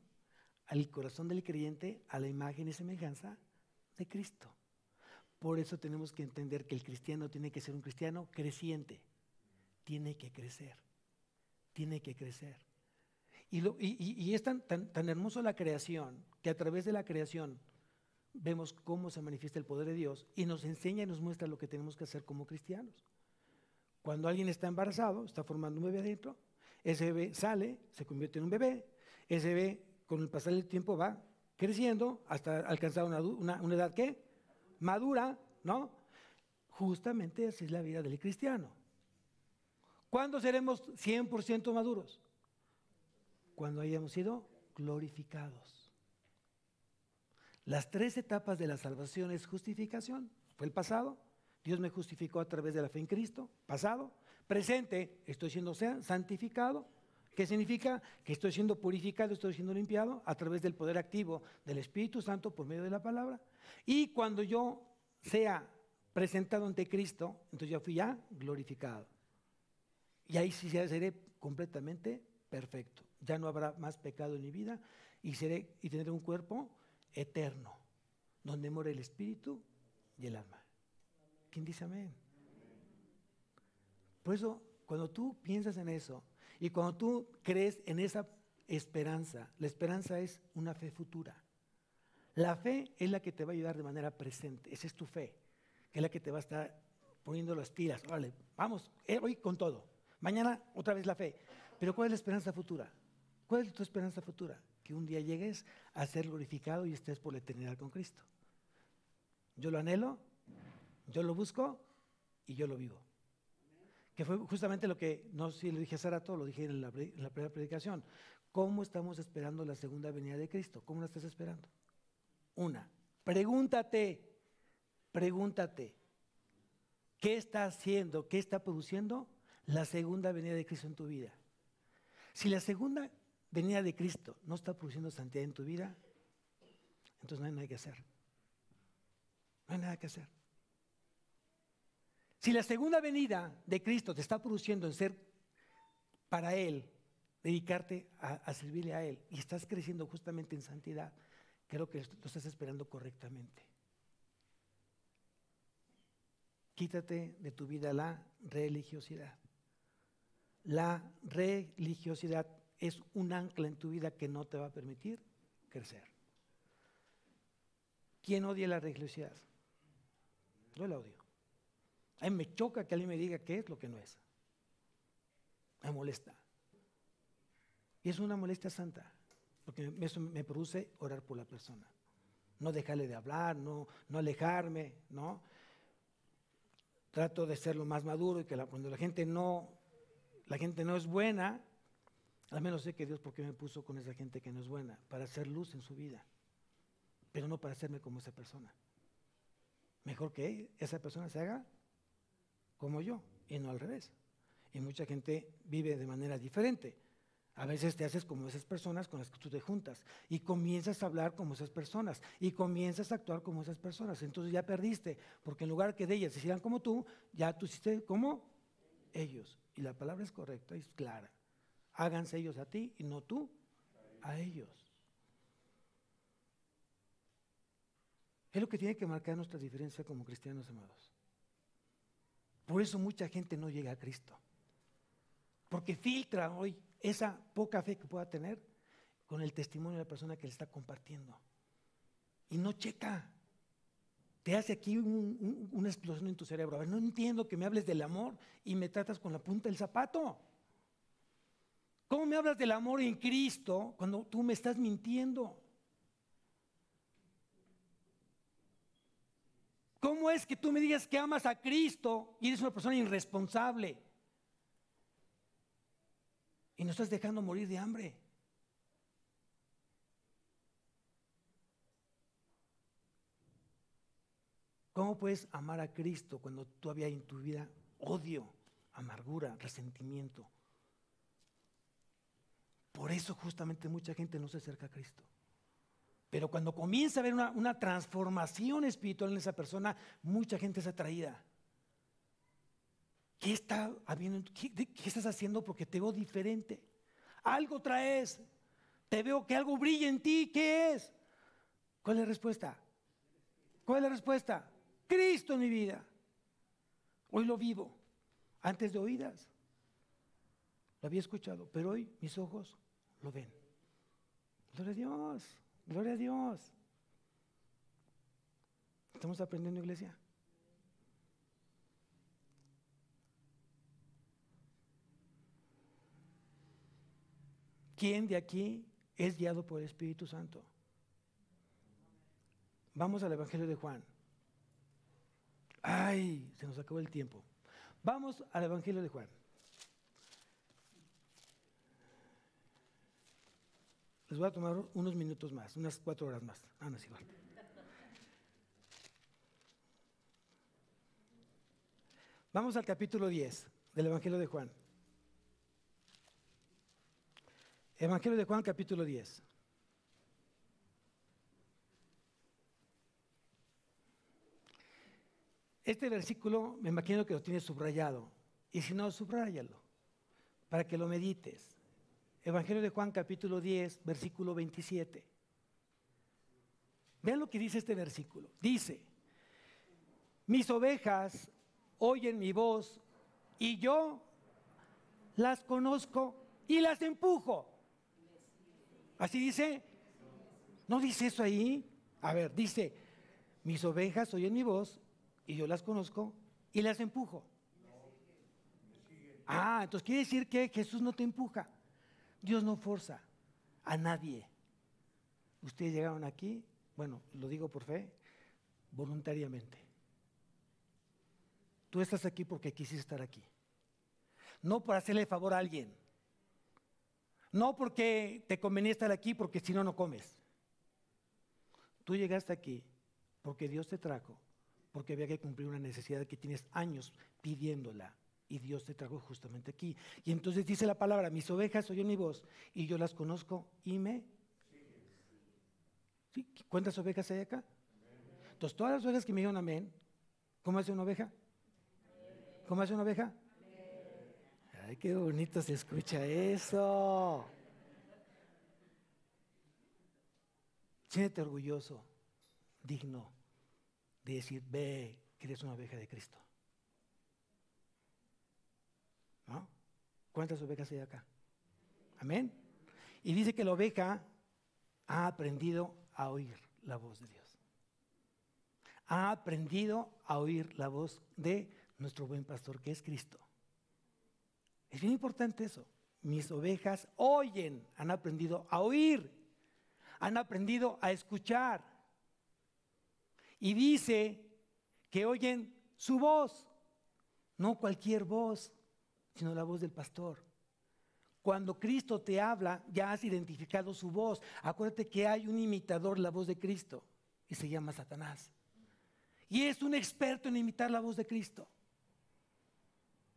al corazón del creyente a la imagen y semejanza de Cristo. Por eso tenemos que entender que el cristiano tiene que ser un cristiano creciente, tiene que crecer, tiene que crecer. Y es tan hermoso la creación, que a través de la creación vemos cómo se manifiesta el poder de Dios y nos enseña y nos muestra lo que tenemos que hacer como cristianos. Cuando alguien está embarazado, está formando un bebé adentro, ese bebé sale, se convierte en un bebé, ese bebé con el pasar del tiempo va creciendo hasta alcanzar una edad ¿qué? Madura, ¿no? Justamente así es la vida del cristiano. ¿Cuándo seremos 100% maduros? Cuando hayamos sido glorificados. Las 3 etapas de la salvación es justificación. Fue el pasado. Dios me justificó a través de la fe en Cristo. Pasado. Presente. Estoy siendo santificado. ¿Qué significa? Que estoy siendo purificado, estoy siendo limpiado a través del poder activo del Espíritu Santo por medio de la palabra. Y cuando yo sea presentado ante Cristo, entonces ya fui ya glorificado. Y ahí sí ya seré completamente perfecto. Ya no habrá más pecado en mi vida y tendré un cuerpo eterno, donde mora el espíritu y el alma. ¿Quién dice amén? Por eso, cuando tú piensas en eso y cuando tú crees en esa esperanza, la esperanza es una fe futura. La fe es la que te va a ayudar de manera presente. Esa es tu fe, que es la que te va a estar poniendo las pilas. Órale, vamos, hoy con todo. Mañana otra vez la fe. Pero ¿cuál es la esperanza futura? ¿Cuál es tu esperanza futura? Que un día llegues a ser glorificado y estés por la eternidad con Cristo. Yo lo anhelo, yo lo busco y yo lo vivo. Que fue justamente lo que, no sé si lo dije hace rato, lo dije en la primera predicación. ¿Cómo estamos esperando la segunda venida de Cristo? ¿Cómo la estás esperando? Una, pregúntate, ¿qué está haciendo, qué está produciendo la segunda venida de Cristo en tu vida? Si la segunda venida de Cristo no está produciendo santidad en tu vida, entonces no hay nada que hacer. No hay nada que hacer. Si la segunda venida de Cristo te está produciendo en ser para Él, dedicarte a servirle a Él y estás creciendo justamente en santidad, creo que lo estás esperando correctamente. Quítate de tu vida la religiosidad. La religiosidad es un ancla en tu vida que no te va a permitir crecer. ¿Quién odia la religiosidad? Yo la odio. A mí me choca que alguien me diga qué es lo que no es. Me molesta. Y es una molestia santa, porque eso me produce orar por la persona. No dejarle de hablar, no alejarme, ¿no? Trato de ser lo más maduro y que cuando la gente no es buena, al menos sé que Dios por qué me puso con esa gente que no es buena, para hacer luz en su vida, pero no para hacerme como esa persona. Mejor que esa persona se haga como yo y no al revés. Y mucha gente vive de manera diferente. A veces te haces como esas personas con las que tú te juntas y comienzas a hablar como esas personas y comienzas a actuar como esas personas. Entonces ya perdiste, porque en lugar que de ellas se hicieran como tú, ya tú hiciste como ellos. Y la palabra es correcta y es clara. Háganse ellos a ti y no tú a ellos. Es lo que tiene que marcar nuestra diferencia como cristianos, amados. Por eso mucha gente no llega a Cristo. Porque filtra hoy esa poca fe que pueda tener con el testimonio de la persona que le está compartiendo. Y no checa. Te hace aquí una explosión en tu cerebro. A ver, no entiendo que me hables del amor y me tratas con la punta del zapato. ¿Cómo me hablas del amor en Cristo cuando tú me estás mintiendo? ¿Cómo es que tú me digas que amas a Cristo y eres una persona irresponsable? Y nos estás dejando morir de hambre. ¿Cómo puedes amar a Cristo cuando todavía hay en tu vida odio, amargura, resentimiento? Por eso justamente mucha gente no se acerca a Cristo. Pero cuando comienza a haber una transformación espiritual en esa persona, mucha gente es atraída. ¿Qué está habiendo? ¿Qué estás haciendo? Porque te veo diferente. Algo traes. Te veo que algo brilla en ti. ¿Qué es? ¿Cuál es la respuesta? ¿Cuál es la respuesta? Cristo en mi vida. Hoy lo vivo. Antes de oídas lo había escuchado, pero hoy mis ojos lo ven. Gloria a Dios. Gloria a Dios. ¿Estamos aprendiendo, iglesia? ¿Quién de aquí es guiado por el Espíritu Santo? Vamos al Evangelio de Juan. Ay, se nos acabó el tiempo. Vamos al Evangelio de Juan. Les voy a tomar unos minutos más, unas 4 horas más. No es igual. Vamos al capítulo 10 del Evangelio de Juan. Evangelio de Juan, capítulo 10. Este versículo me imagino que lo tienes subrayado. Y si no, subráyalo para que lo medites. Evangelio de Juan, capítulo 10, versículo 27. Vean lo que dice este versículo. Dice: mis ovejas oyen mi voz y yo las conozco y las empujo. ¿Así dice? ¿No dice eso ahí? A ver, dice: mis ovejas oyen mi voz y yo las conozco y las empujo. Ah, entonces quiere decir que Jesús no te empuja. Dios no forza a nadie. Ustedes llegaron aquí, bueno, lo digo por fe, voluntariamente. Tú estás aquí porque quisiste estar aquí. No por hacerle favor a alguien. No porque te convenía estar aquí, porque si no, no comes. Tú llegaste aquí porque Dios te trajo, porque había que cumplir una necesidad que tienes años pidiéndola. Y Dios te trajo justamente aquí. Y entonces dice la palabra: mis ovejas oyen mi voz y yo las conozco y me... ¿Sí? ¿Cuántas ovejas hay acá? Entonces todas las ovejas que me dijeron amén, ¿cómo hace una oveja? ¿Cómo hace una oveja? Ay, qué bonito se escucha eso. Siéntete orgulloso, digno de decir: ve, que eres una oveja de Cristo. ¿No? ¿Cuántas ovejas hay acá? Amén. Y dice que la oveja ha aprendido a oír la voz de Dios. Ha aprendido a oír la voz de nuestro buen pastor, que es Cristo. Es bien importante eso. Mis ovejas oyen, han aprendido a oír, han aprendido a escuchar. Y dice que oyen su voz, no cualquier voz, sino la voz del pastor. Cuando Cristo te habla, ya has identificado su voz. Acuérdate que hay un imitador de la voz de Cristo y se llama Satanás. Y es un experto en imitar la voz de Cristo.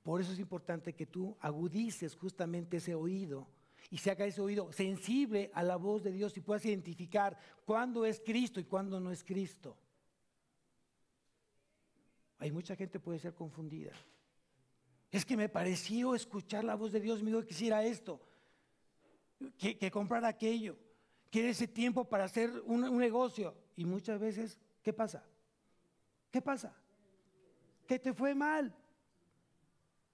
Por eso es importante que tú agudices justamente ese oído y se haga ese oído sensible a la voz de Dios y puedas identificar cuándo es Cristo y cuándo no es Cristo. Hay mucha gente que puede ser confundida. Es que me pareció escuchar la voz de Dios, me dijo que quisiera esto, que comprara aquello, quiere ese tiempo para hacer un negocio. Y muchas veces, ¿qué pasa? ¿Qué pasa? Que te fue mal,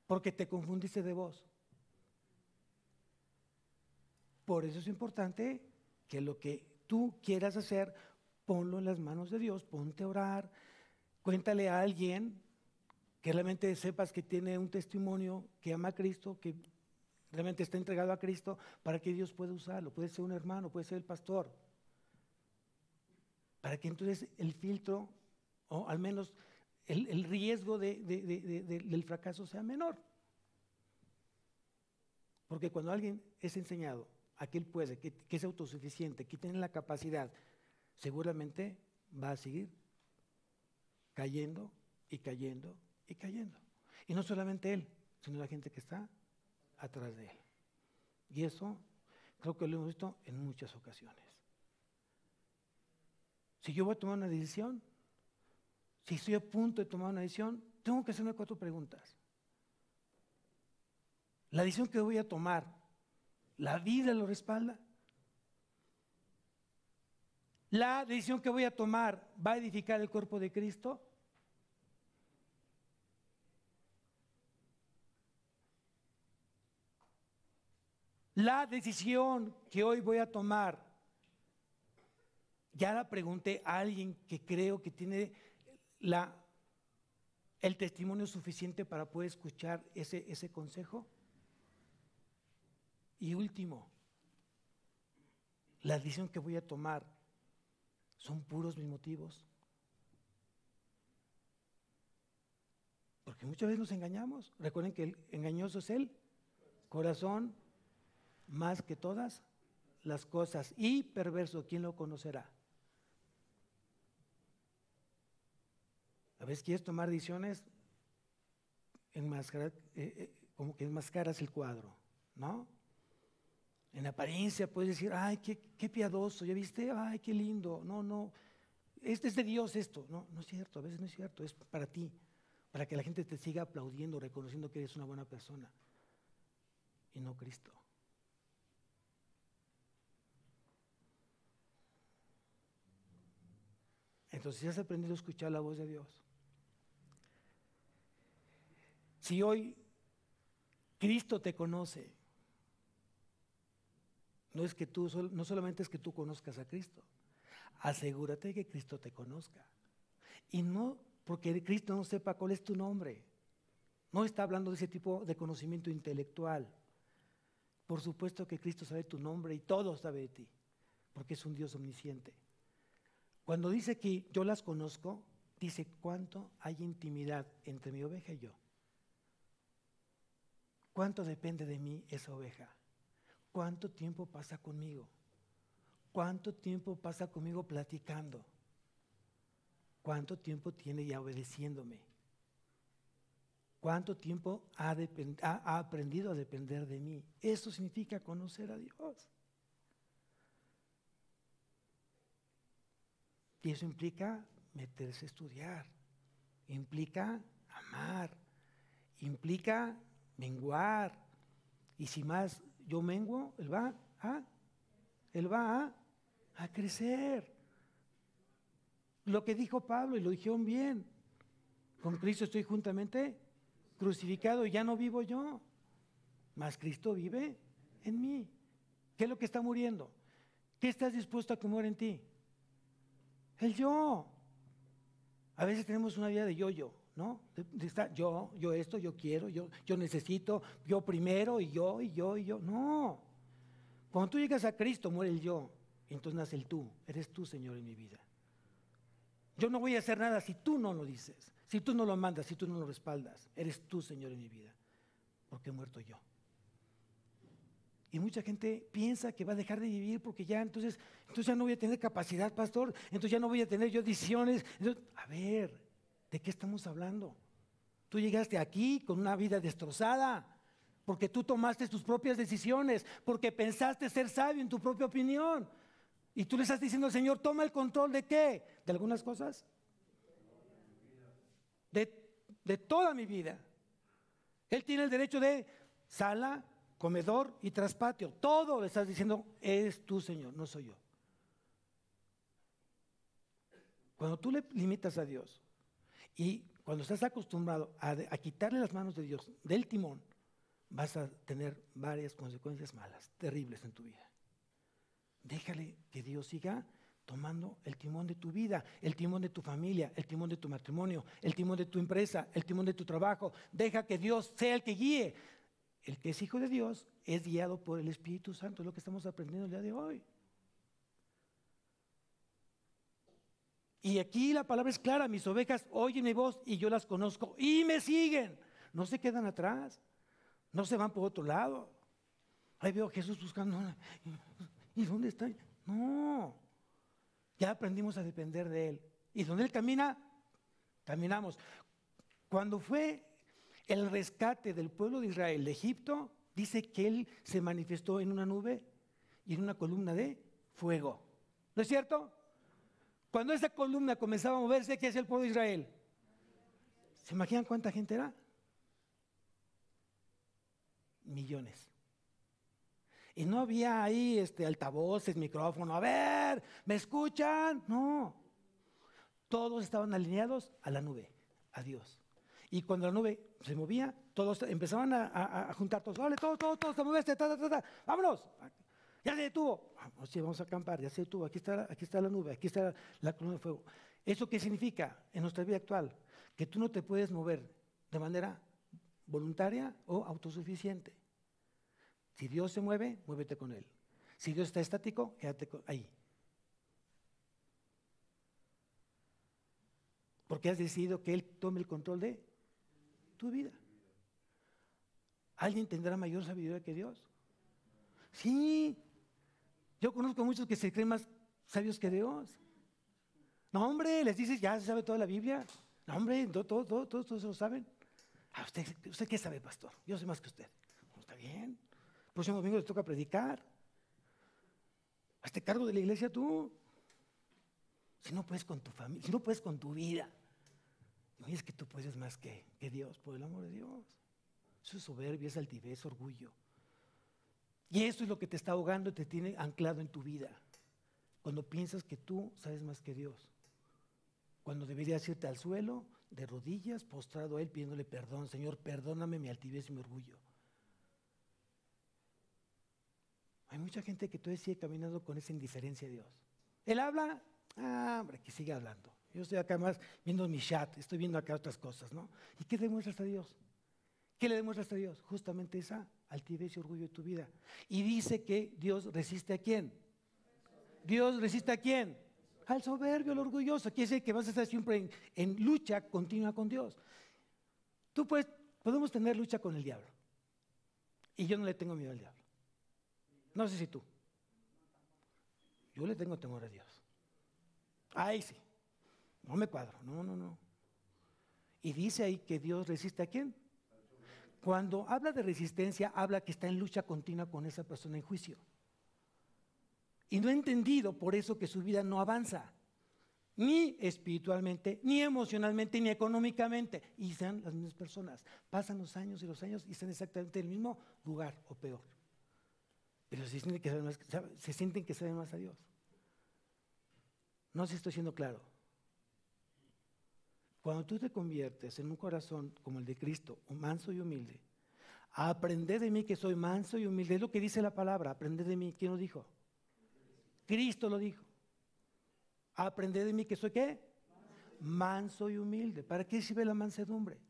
porque te confundiste de voz. Por eso es importante que lo que tú quieras hacer, ponlo en las manos de Dios, ponte a orar, cuéntale a alguien que realmente sepas que tiene un testimonio, que ama a Cristo, que realmente está entregado a Cristo, para que Dios pueda usarlo. Puede ser un hermano, puede ser el pastor, para que entonces el filtro, o al menos el riesgo del fracaso sea menor. Porque cuando alguien es enseñado a que él puede, que es autosuficiente, que tiene la capacidad, seguramente va a seguir cayendo y cayendo y cayendo. Y no solamente él, sino la gente que está atrás de él. Y eso creo que lo hemos visto en muchas ocasiones. Si yo voy a tomar una decisión, si estoy a punto de tomar una decisión, tengo que hacerme 4 preguntas. La decisión que voy a tomar, ¿la vida lo respalda? ¿La decisión que voy a tomar va a edificar el cuerpo de Cristo? La decisión que hoy voy a tomar, ya la pregunté a alguien que creo que tiene el testimonio suficiente para poder escuchar ese consejo. Y último, la decisión que voy a tomar, ¿son puros mis motivos? Porque muchas veces nos engañamos. Recuerden que el engañoso es el corazón más que todas las cosas, y perverso, ¿quién lo conocerá? A veces quieres tomar decisiones, como que enmascaras el cuadro, ¿no? En apariencia puedes decir, ay, qué piadoso, ¿ya viste? Ay, qué lindo. No, no, es de Dios esto. No, no es cierto, a veces no es cierto, es para ti, para que la gente te siga aplaudiendo, reconociendo que eres una buena persona y no Cristo. Entonces, si has aprendido a escuchar la voz de Dios, si hoy Cristo te conoce, no solamente es que tú conozcas a Cristo, asegúrate que Cristo te conozca. Y no porque Cristo no sepa cuál es tu nombre. No está hablando de ese tipo de conocimiento intelectual. Por supuesto que Cristo sabe tu nombre y todo sabe de ti, porque es un Dios omnisciente. Cuando dice que yo las conozco, dice cuánto hay intimidad entre mi oveja y yo. ¿Cuánto depende de mí esa oveja? ¿Cuánto tiempo pasa conmigo? ¿Cuánto tiempo pasa conmigo platicando? ¿Cuánto tiempo tiene ya obedeciéndome? ¿Cuánto tiempo ha aprendido a depender de mí? Eso significa conocer a Dios. Y eso implica meterse a estudiar, implica amar, implica menguar. Y si más yo menguo, Él va a crecer. Lo que dijo Pablo, y lo dijeron bien, con Cristo estoy juntamente crucificado y ya no vivo yo, mas Cristo vive en mí. ¿Qué es lo que está muriendo? ¿Qué estás dispuesto a que muera en ti? El yo. A veces tenemos una vida de yo-yo, ¿no? De estar yo esto, yo quiero, yo necesito, yo primero y yo. No. Cuando tú llegas a Cristo muere el yo, y entonces nace el tú. Eres tú, Señor, en mi vida. Yo no voy a hacer nada si tú no lo dices, si tú no lo mandas, si tú no lo respaldas. Eres tú, Señor, en mi vida, porque he muerto yo. Y mucha gente piensa que va a dejar de vivir porque entonces ya no voy a tener capacidad, pastor, entonces ya no voy a tener yo decisiones. Entonces, a ver, ¿de qué estamos hablando? Tú llegaste aquí con una vida destrozada, porque tú tomaste tus propias decisiones, porque pensaste ser sabio en tu propia opinión. Y tú le estás diciendo al Señor, toma el control ¿de qué? ¿De algunas cosas? De toda mi vida. Él tiene el derecho de sala, comedor y traspatio. Todo le estás diciendo, eres tú, Señor, no soy yo. Cuando tú le limitas a Dios y cuando estás acostumbrado a quitarle las manos de Dios del timón, vas a tener varias consecuencias malas, terribles en tu vida. Déjale que Dios siga tomando el timón de tu vida, el timón de tu familia, el timón de tu matrimonio, el timón de tu empresa, el timón de tu trabajo. Deja que Dios sea el que guíe. El que es hijo de Dios es guiado por el Espíritu Santo, es lo que estamos aprendiendo el día de hoy. Y aquí la palabra es clara, mis ovejas oyen mi voz y yo las conozco y me siguen. No se quedan atrás, no se van por otro lado. Ahí veo a Jesús buscando, ¿y dónde está? No, ya aprendimos a depender de Él. Y donde Él camina, caminamos. Cuando fue el rescate del pueblo de Israel de Egipto, dice que Él se manifestó en una nube y en una columna de fuego. ¿No es cierto? Cuando esa columna comenzaba a moverse, ¿qué hacía el pueblo de Israel? ¿Se imaginan cuánta gente era? Millones. Y no había ahí altavoces, micrófono. A ver, ¿me escuchan? No. Todos estaban alineados a la nube, a Dios. Y cuando la nube se movía, todos empezaban a juntar todos. Vale, todos, a moverse, vámonos. Ya se detuvo. Vamos a acampar, ya se detuvo. Aquí está la nube, aquí está la columna de fuego. ¿Eso qué significa en nuestra vida actual? Que tú no te puedes mover de manera voluntaria o autosuficiente. Si Dios se mueve, muévete con Él. Si Dios está estático, quédate ahí. Porque has decidido que Él tome el control de tu vida. ¿Alguien tendrá mayor sabiduría que Dios? Sí. Yo conozco a muchos que se creen más sabios que Dios. No, hombre, les dices, ya se sabe toda la Biblia. No, hombre, todos lo saben. ¿Usted qué sabe, pastor? Yo sé más que usted. No, está bien. El próximo domingo les toca predicar. Hazte cargo de la iglesia tú. Si no puedes con tu familia, si no puedes con tu vida, no es que tú puedes más que Dios, por el amor de Dios. Eso es soberbia, es altivez, orgullo. Y eso es lo que te está ahogando y te tiene anclado en tu vida. Cuando piensas que tú sabes más que Dios. Cuando deberías irte al suelo, de rodillas, postrado a Él, pidiéndole perdón. Señor, perdóname mi altivez y mi orgullo. Hay mucha gente que todavía sigue caminando con esa indiferencia a Dios. Él habla, hombre, que siga hablando. Yo estoy acá más viendo mi chat, estoy viendo acá otras cosas, ¿no? ¿Y qué demuestras a Dios? ¿Qué le demuestras a Dios? Justamente esa altivez y orgullo de tu vida. Y dice que Dios resiste ¿a quién? Dios resiste ¿a quién? Al soberbio, al orgulloso. Quiere decir que vas a estar siempre en lucha continua con Dios. Podemos tener lucha con el diablo. Y yo no le tengo miedo al diablo. No sé si tú. Yo le tengo temor a Dios. Ay, sí. No me cuadro. No. Y dice ahí que Dios resiste ¿a quién? Cuando habla de resistencia, habla que está en lucha continua con esa persona en juicio. Y no ha entendido por eso que su vida no avanza, ni espiritualmente, ni emocionalmente, ni económicamente. Y sean las mismas personas. Pasan los años y están exactamente en el mismo lugar o peor. Pero se sienten que saben más a Dios. No sé si estoy siendo claro. Cuando tú te conviertes en un corazón como el de Cristo, manso y humilde, aprended de mí que soy manso y humilde. Es lo que dice la palabra, aprended de mí. ¿Quién lo dijo? Cristo lo dijo. Aprended de mí que soy ¿qué? Manso y humilde. ¿Para qué sirve la mansedumbre?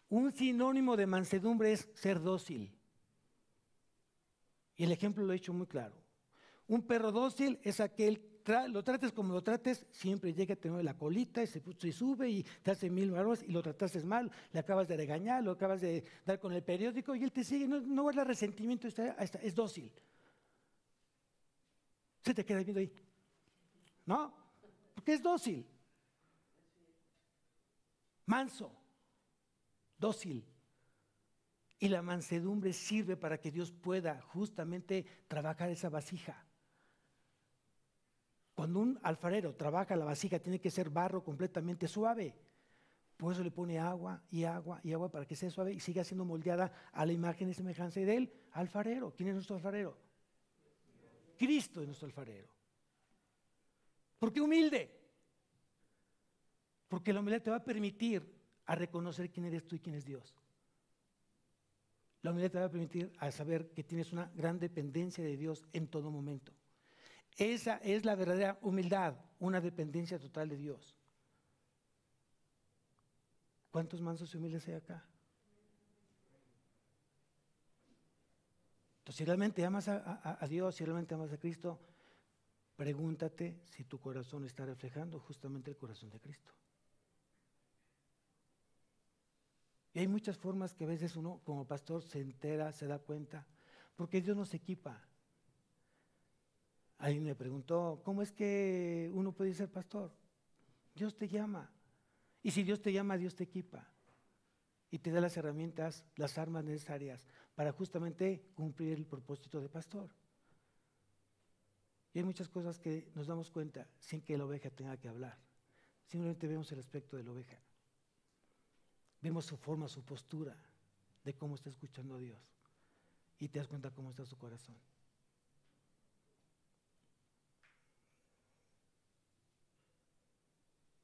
Un sinónimo de mansedumbre es ser dócil. Y el ejemplo lo he hecho muy claro. Un perro dócil es aquel, lo trates como lo trates, siempre llega a tener la colita y se sube y te hace mil maromas y lo trataste mal, le acabas de regañar, lo acabas de dar con el periódico y él te sigue, no guarda resentimiento, es dócil. Se te queda viendo ahí. ¿No? Porque es dócil. Manso. Dócil. Y la mansedumbre sirve para que Dios pueda justamente trabajar esa vasija. Cuando un alfarero trabaja la vasija, tiene que ser barro completamente suave. Por eso le pone agua y agua y agua para que sea suave y siga siendo moldeada a la imagen y semejanza del alfarero. ¿Quién es nuestro alfarero? Cristo es nuestro alfarero. ¿Por qué humilde? Porque la humildad te va a permitir a reconocer quién eres tú y quién es Dios. La humildad te va a permitir a saber que tienes una gran dependencia de Dios en todo momento. Esa es la verdadera humildad, una dependencia total de Dios. ¿Cuántos mansos y humildes hay acá? Entonces, si realmente amas a Dios, si realmente amas a Cristo, pregúntate si tu corazón está reflejando justamente el corazón de Cristo. Y hay muchas formas que a veces uno como pastor se entera, se da cuenta, porque Dios nos equipa. Alguien me preguntó, ¿cómo es que uno puede ser pastor? Dios te llama. Y si Dios te llama, Dios te equipa. Y te da las herramientas, las armas necesarias para justamente cumplir el propósito de pastor. Y hay muchas cosas que nos damos cuenta sin que la oveja tenga que hablar. Simplemente vemos el aspecto de la oveja. Vemos su forma, su postura, de cómo está escuchando a Dios. Y te das cuenta cómo está su corazón.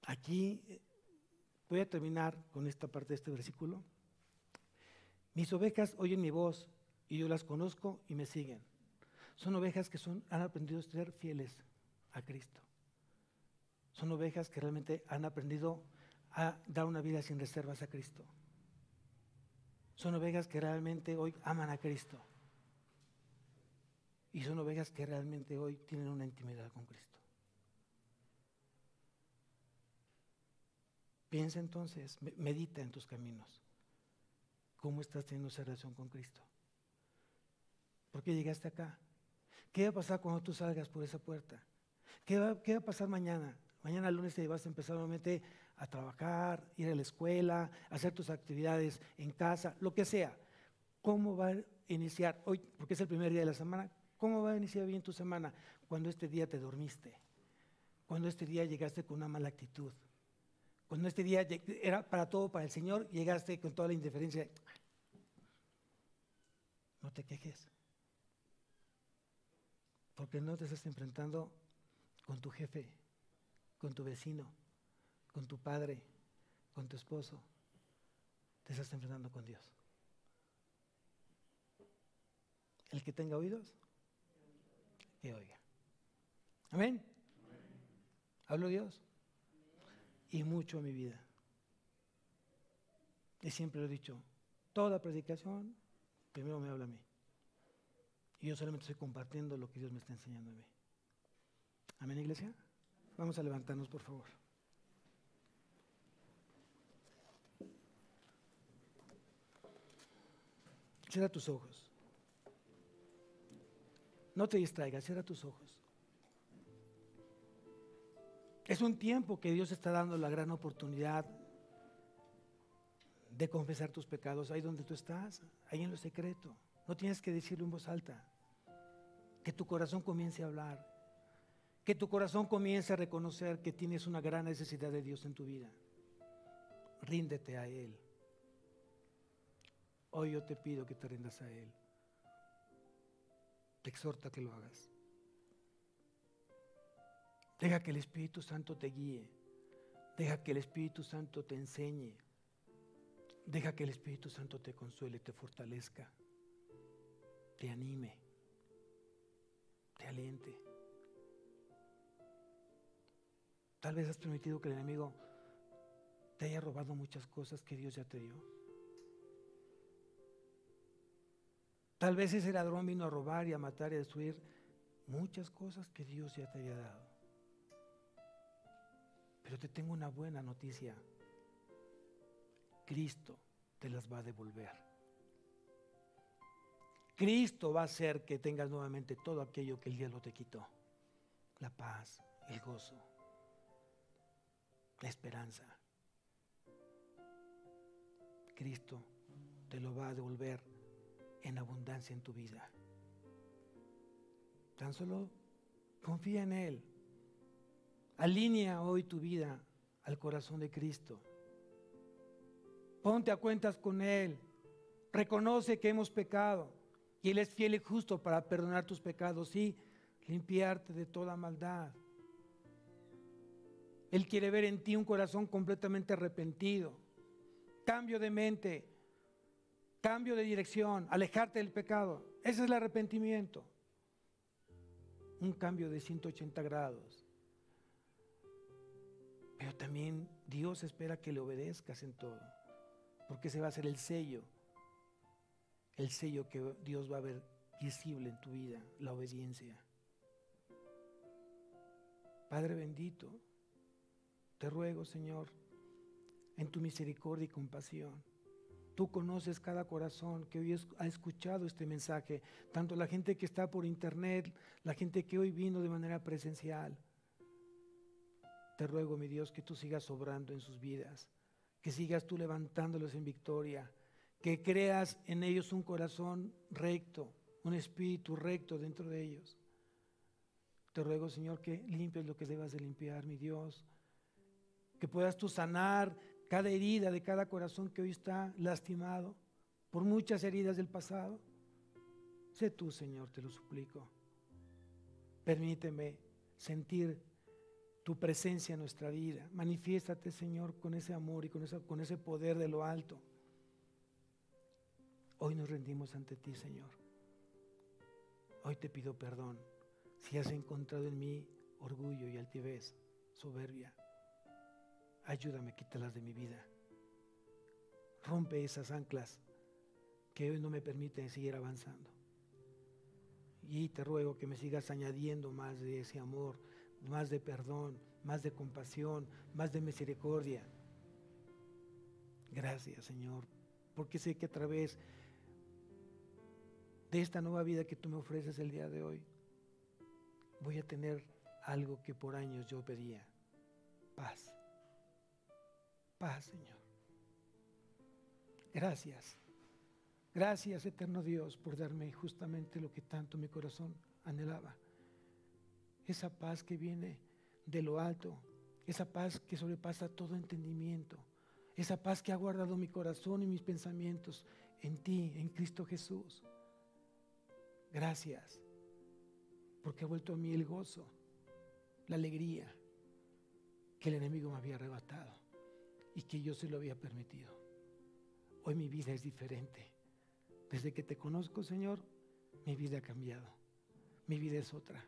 Aquí voy a terminar con esta parte de este versículo. Mis ovejas oyen mi voz y yo las conozco y me siguen. Son ovejas que han aprendido a ser fieles a Cristo. Son ovejas que realmente han aprendido a dar una vida sin reservas a Cristo. Son ovejas que realmente hoy aman a Cristo. Y son ovejas que realmente hoy tienen una intimidad con Cristo. Piensa entonces, medita en tus caminos. ¿Cómo estás teniendo esa relación con Cristo? ¿Por qué llegaste acá? ¿Qué va a pasar cuando tú salgas por esa puerta? ¿Qué va a pasar mañana? Mañana lunes te vas a empezar nuevamente a trabajar, ir a la escuela, hacer tus actividades en casa, lo que sea. ¿Cómo va a iniciar hoy? Porque es el primer día de la semana. ¿Cómo va a iniciar bien tu semana? cuando este día te dormiste, cuando este día llegaste con una mala actitud, cuando este día era para todo para el Señor, llegaste con toda la indiferencia. No te quejes, porque no te estás enfrentando con tu jefe, con tu vecino, con tu padre, con tu esposo. Te estás enfrentando con Dios. El que tenga oídos, que oiga. Amén. ¿Hablo Dios? Y mucho a mi vida. Y siempre lo he dicho, toda predicación primero me habla a mí. Y yo solamente estoy compartiendo lo que Dios me está enseñando a mí. Amén, iglesia. Vamos a levantarnos, por favor. Cierra tus ojos. No te distraigas, cierra tus ojos. Es un tiempo que Dios está dando la gran oportunidad de confesar tus pecados ahí donde tú estás, ahí en lo secreto. No tienes que decirlo en voz alta. Que tu corazón comience a hablar. Que tu corazón comience a reconocer que tienes una gran necesidad de Dios en tu vida. Ríndete a Él. Hoy yo te pido que te rindas a Él. Te exhorto a que lo hagas. Deja que el Espíritu Santo te guíe. Deja que el Espíritu Santo te enseñe. Deja que el Espíritu Santo te consuele, te fortalezca, te anime, te aliente. Tal vez has permitido que el enemigo te haya robado muchas cosas que Dios ya te dio. Tal vez ese ladrón vino a robar y a matar y a destruir muchas cosas que Dios ya te había dado. Pero te tengo una buena noticia. Cristo te las va a devolver. Cristo va a hacer que tengas nuevamente todo aquello que el diablo te quitó. La paz, el gozo, la esperanza. Cristo te lo va a devolver en abundancia en tu vida. Tan solo confía en Él. Alinea hoy tu vida al corazón de Cristo. Ponte a cuentas con Él. Reconoce que hemos pecado y Él es fiel y justo para perdonar tus pecados y limpiarte de toda maldad. Él quiere ver en ti un corazón completamente arrepentido. Cambio de mente, cambio de dirección, alejarte del pecado. Ese es el arrepentimiento. Un cambio de 180 grados. Pero también Dios espera que le obedezcas en todo. Porque ese va a ser el sello que Dios va a ver visible en tu vida, la obediencia. Padre bendito, te ruego, Señor, en tu misericordia y compasión. Tú conoces cada corazón que hoy ha escuchado este mensaje, tanto la gente que está por internet, la gente que hoy vino de manera presencial. Te ruego, mi Dios, que tú sigas obrando en sus vidas, que sigas tú levantándolos en victoria, que creas en ellos un corazón recto, un espíritu recto dentro de ellos. Te ruego, Señor, que limpies lo que debas de limpiar, mi Dios, que puedas tú sanar cada herida de cada corazón que hoy está lastimado por muchas heridas del pasado. Sé tú, Señor, te lo suplico. Permíteme sentir tu presencia en nuestra vida. Manifiéstate, Señor, con ese amor y con ese poder de lo alto. Hoy nos rendimos ante ti, Señor. Hoy te pido perdón si has encontrado en mí orgullo y altivez, soberbia. Ayúdame, quítalas de mi vida. Rompe esas anclas que hoy no me permiten seguir avanzando. Y te ruego que me sigas añadiendo más de ese amor, más de perdón, más de compasión, más de misericordia. Gracias, Señor, porque sé que a través de esta nueva vida que tú me ofreces el día de hoy, voy a tener algo que por años yo pedía: paz. Paz, Señor. Gracias. Gracias, eterno Dios, por darme justamente lo que tanto mi corazón anhelaba. esa paz que viene de lo alto, esa paz que sobrepasa todo entendimiento, esa paz que ha guardado mi corazón y mis pensamientos en ti, en Cristo Jesús. Gracias, porque ha vuelto a mí el gozo, la alegría que el enemigo me había arrebatado y que yo se lo había permitido. Hoy mi vida es diferente. Desde que te conozco, Señor, mi vida ha cambiado. Mi vida es otra.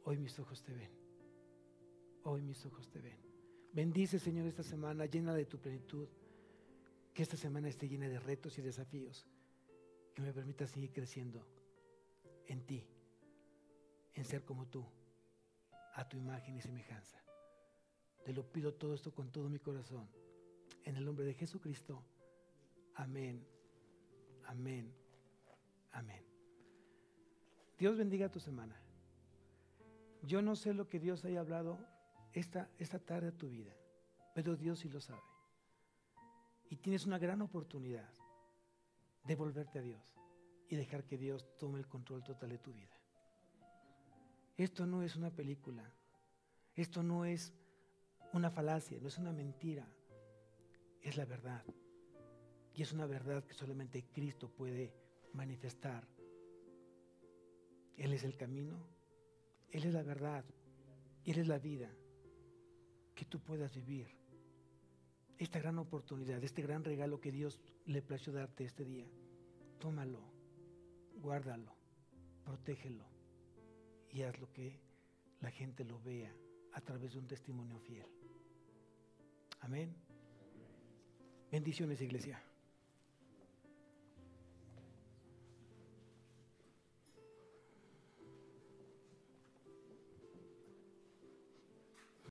Hoy mis ojos te ven. Hoy mis ojos te ven. Bendice, Señor, esta semana, llena de tu plenitud. Que esta semana esté llena de retos y desafíos. Que me permita seguir creciendo en ti, en ser como tú, a tu imagen y semejanza. Te lo pido todo esto con todo mi corazón. En el nombre de Jesucristo. Amén. Amén. Amén. Dios bendiga tu semana. Yo no sé lo que Dios haya hablado esta tarde a tu vida, pero Dios sí lo sabe. Y tienes una gran oportunidad de volverte a Dios y dejar que Dios tome el control total de tu vida. Esto no es una película. Esto no es una falacia, no es una mentira. Es la verdad. Y es una verdad que solamente Cristo puede manifestar. Él es el camino, Él es la verdad, Él es la vida que tú puedas vivir. Esta gran oportunidad, este gran regalo que Dios le plació darte este día, tómalo, guárdalo, protégelo y haz lo que la gente lo vea a través de un testimonio fiel. Amén. Bendiciones, iglesia.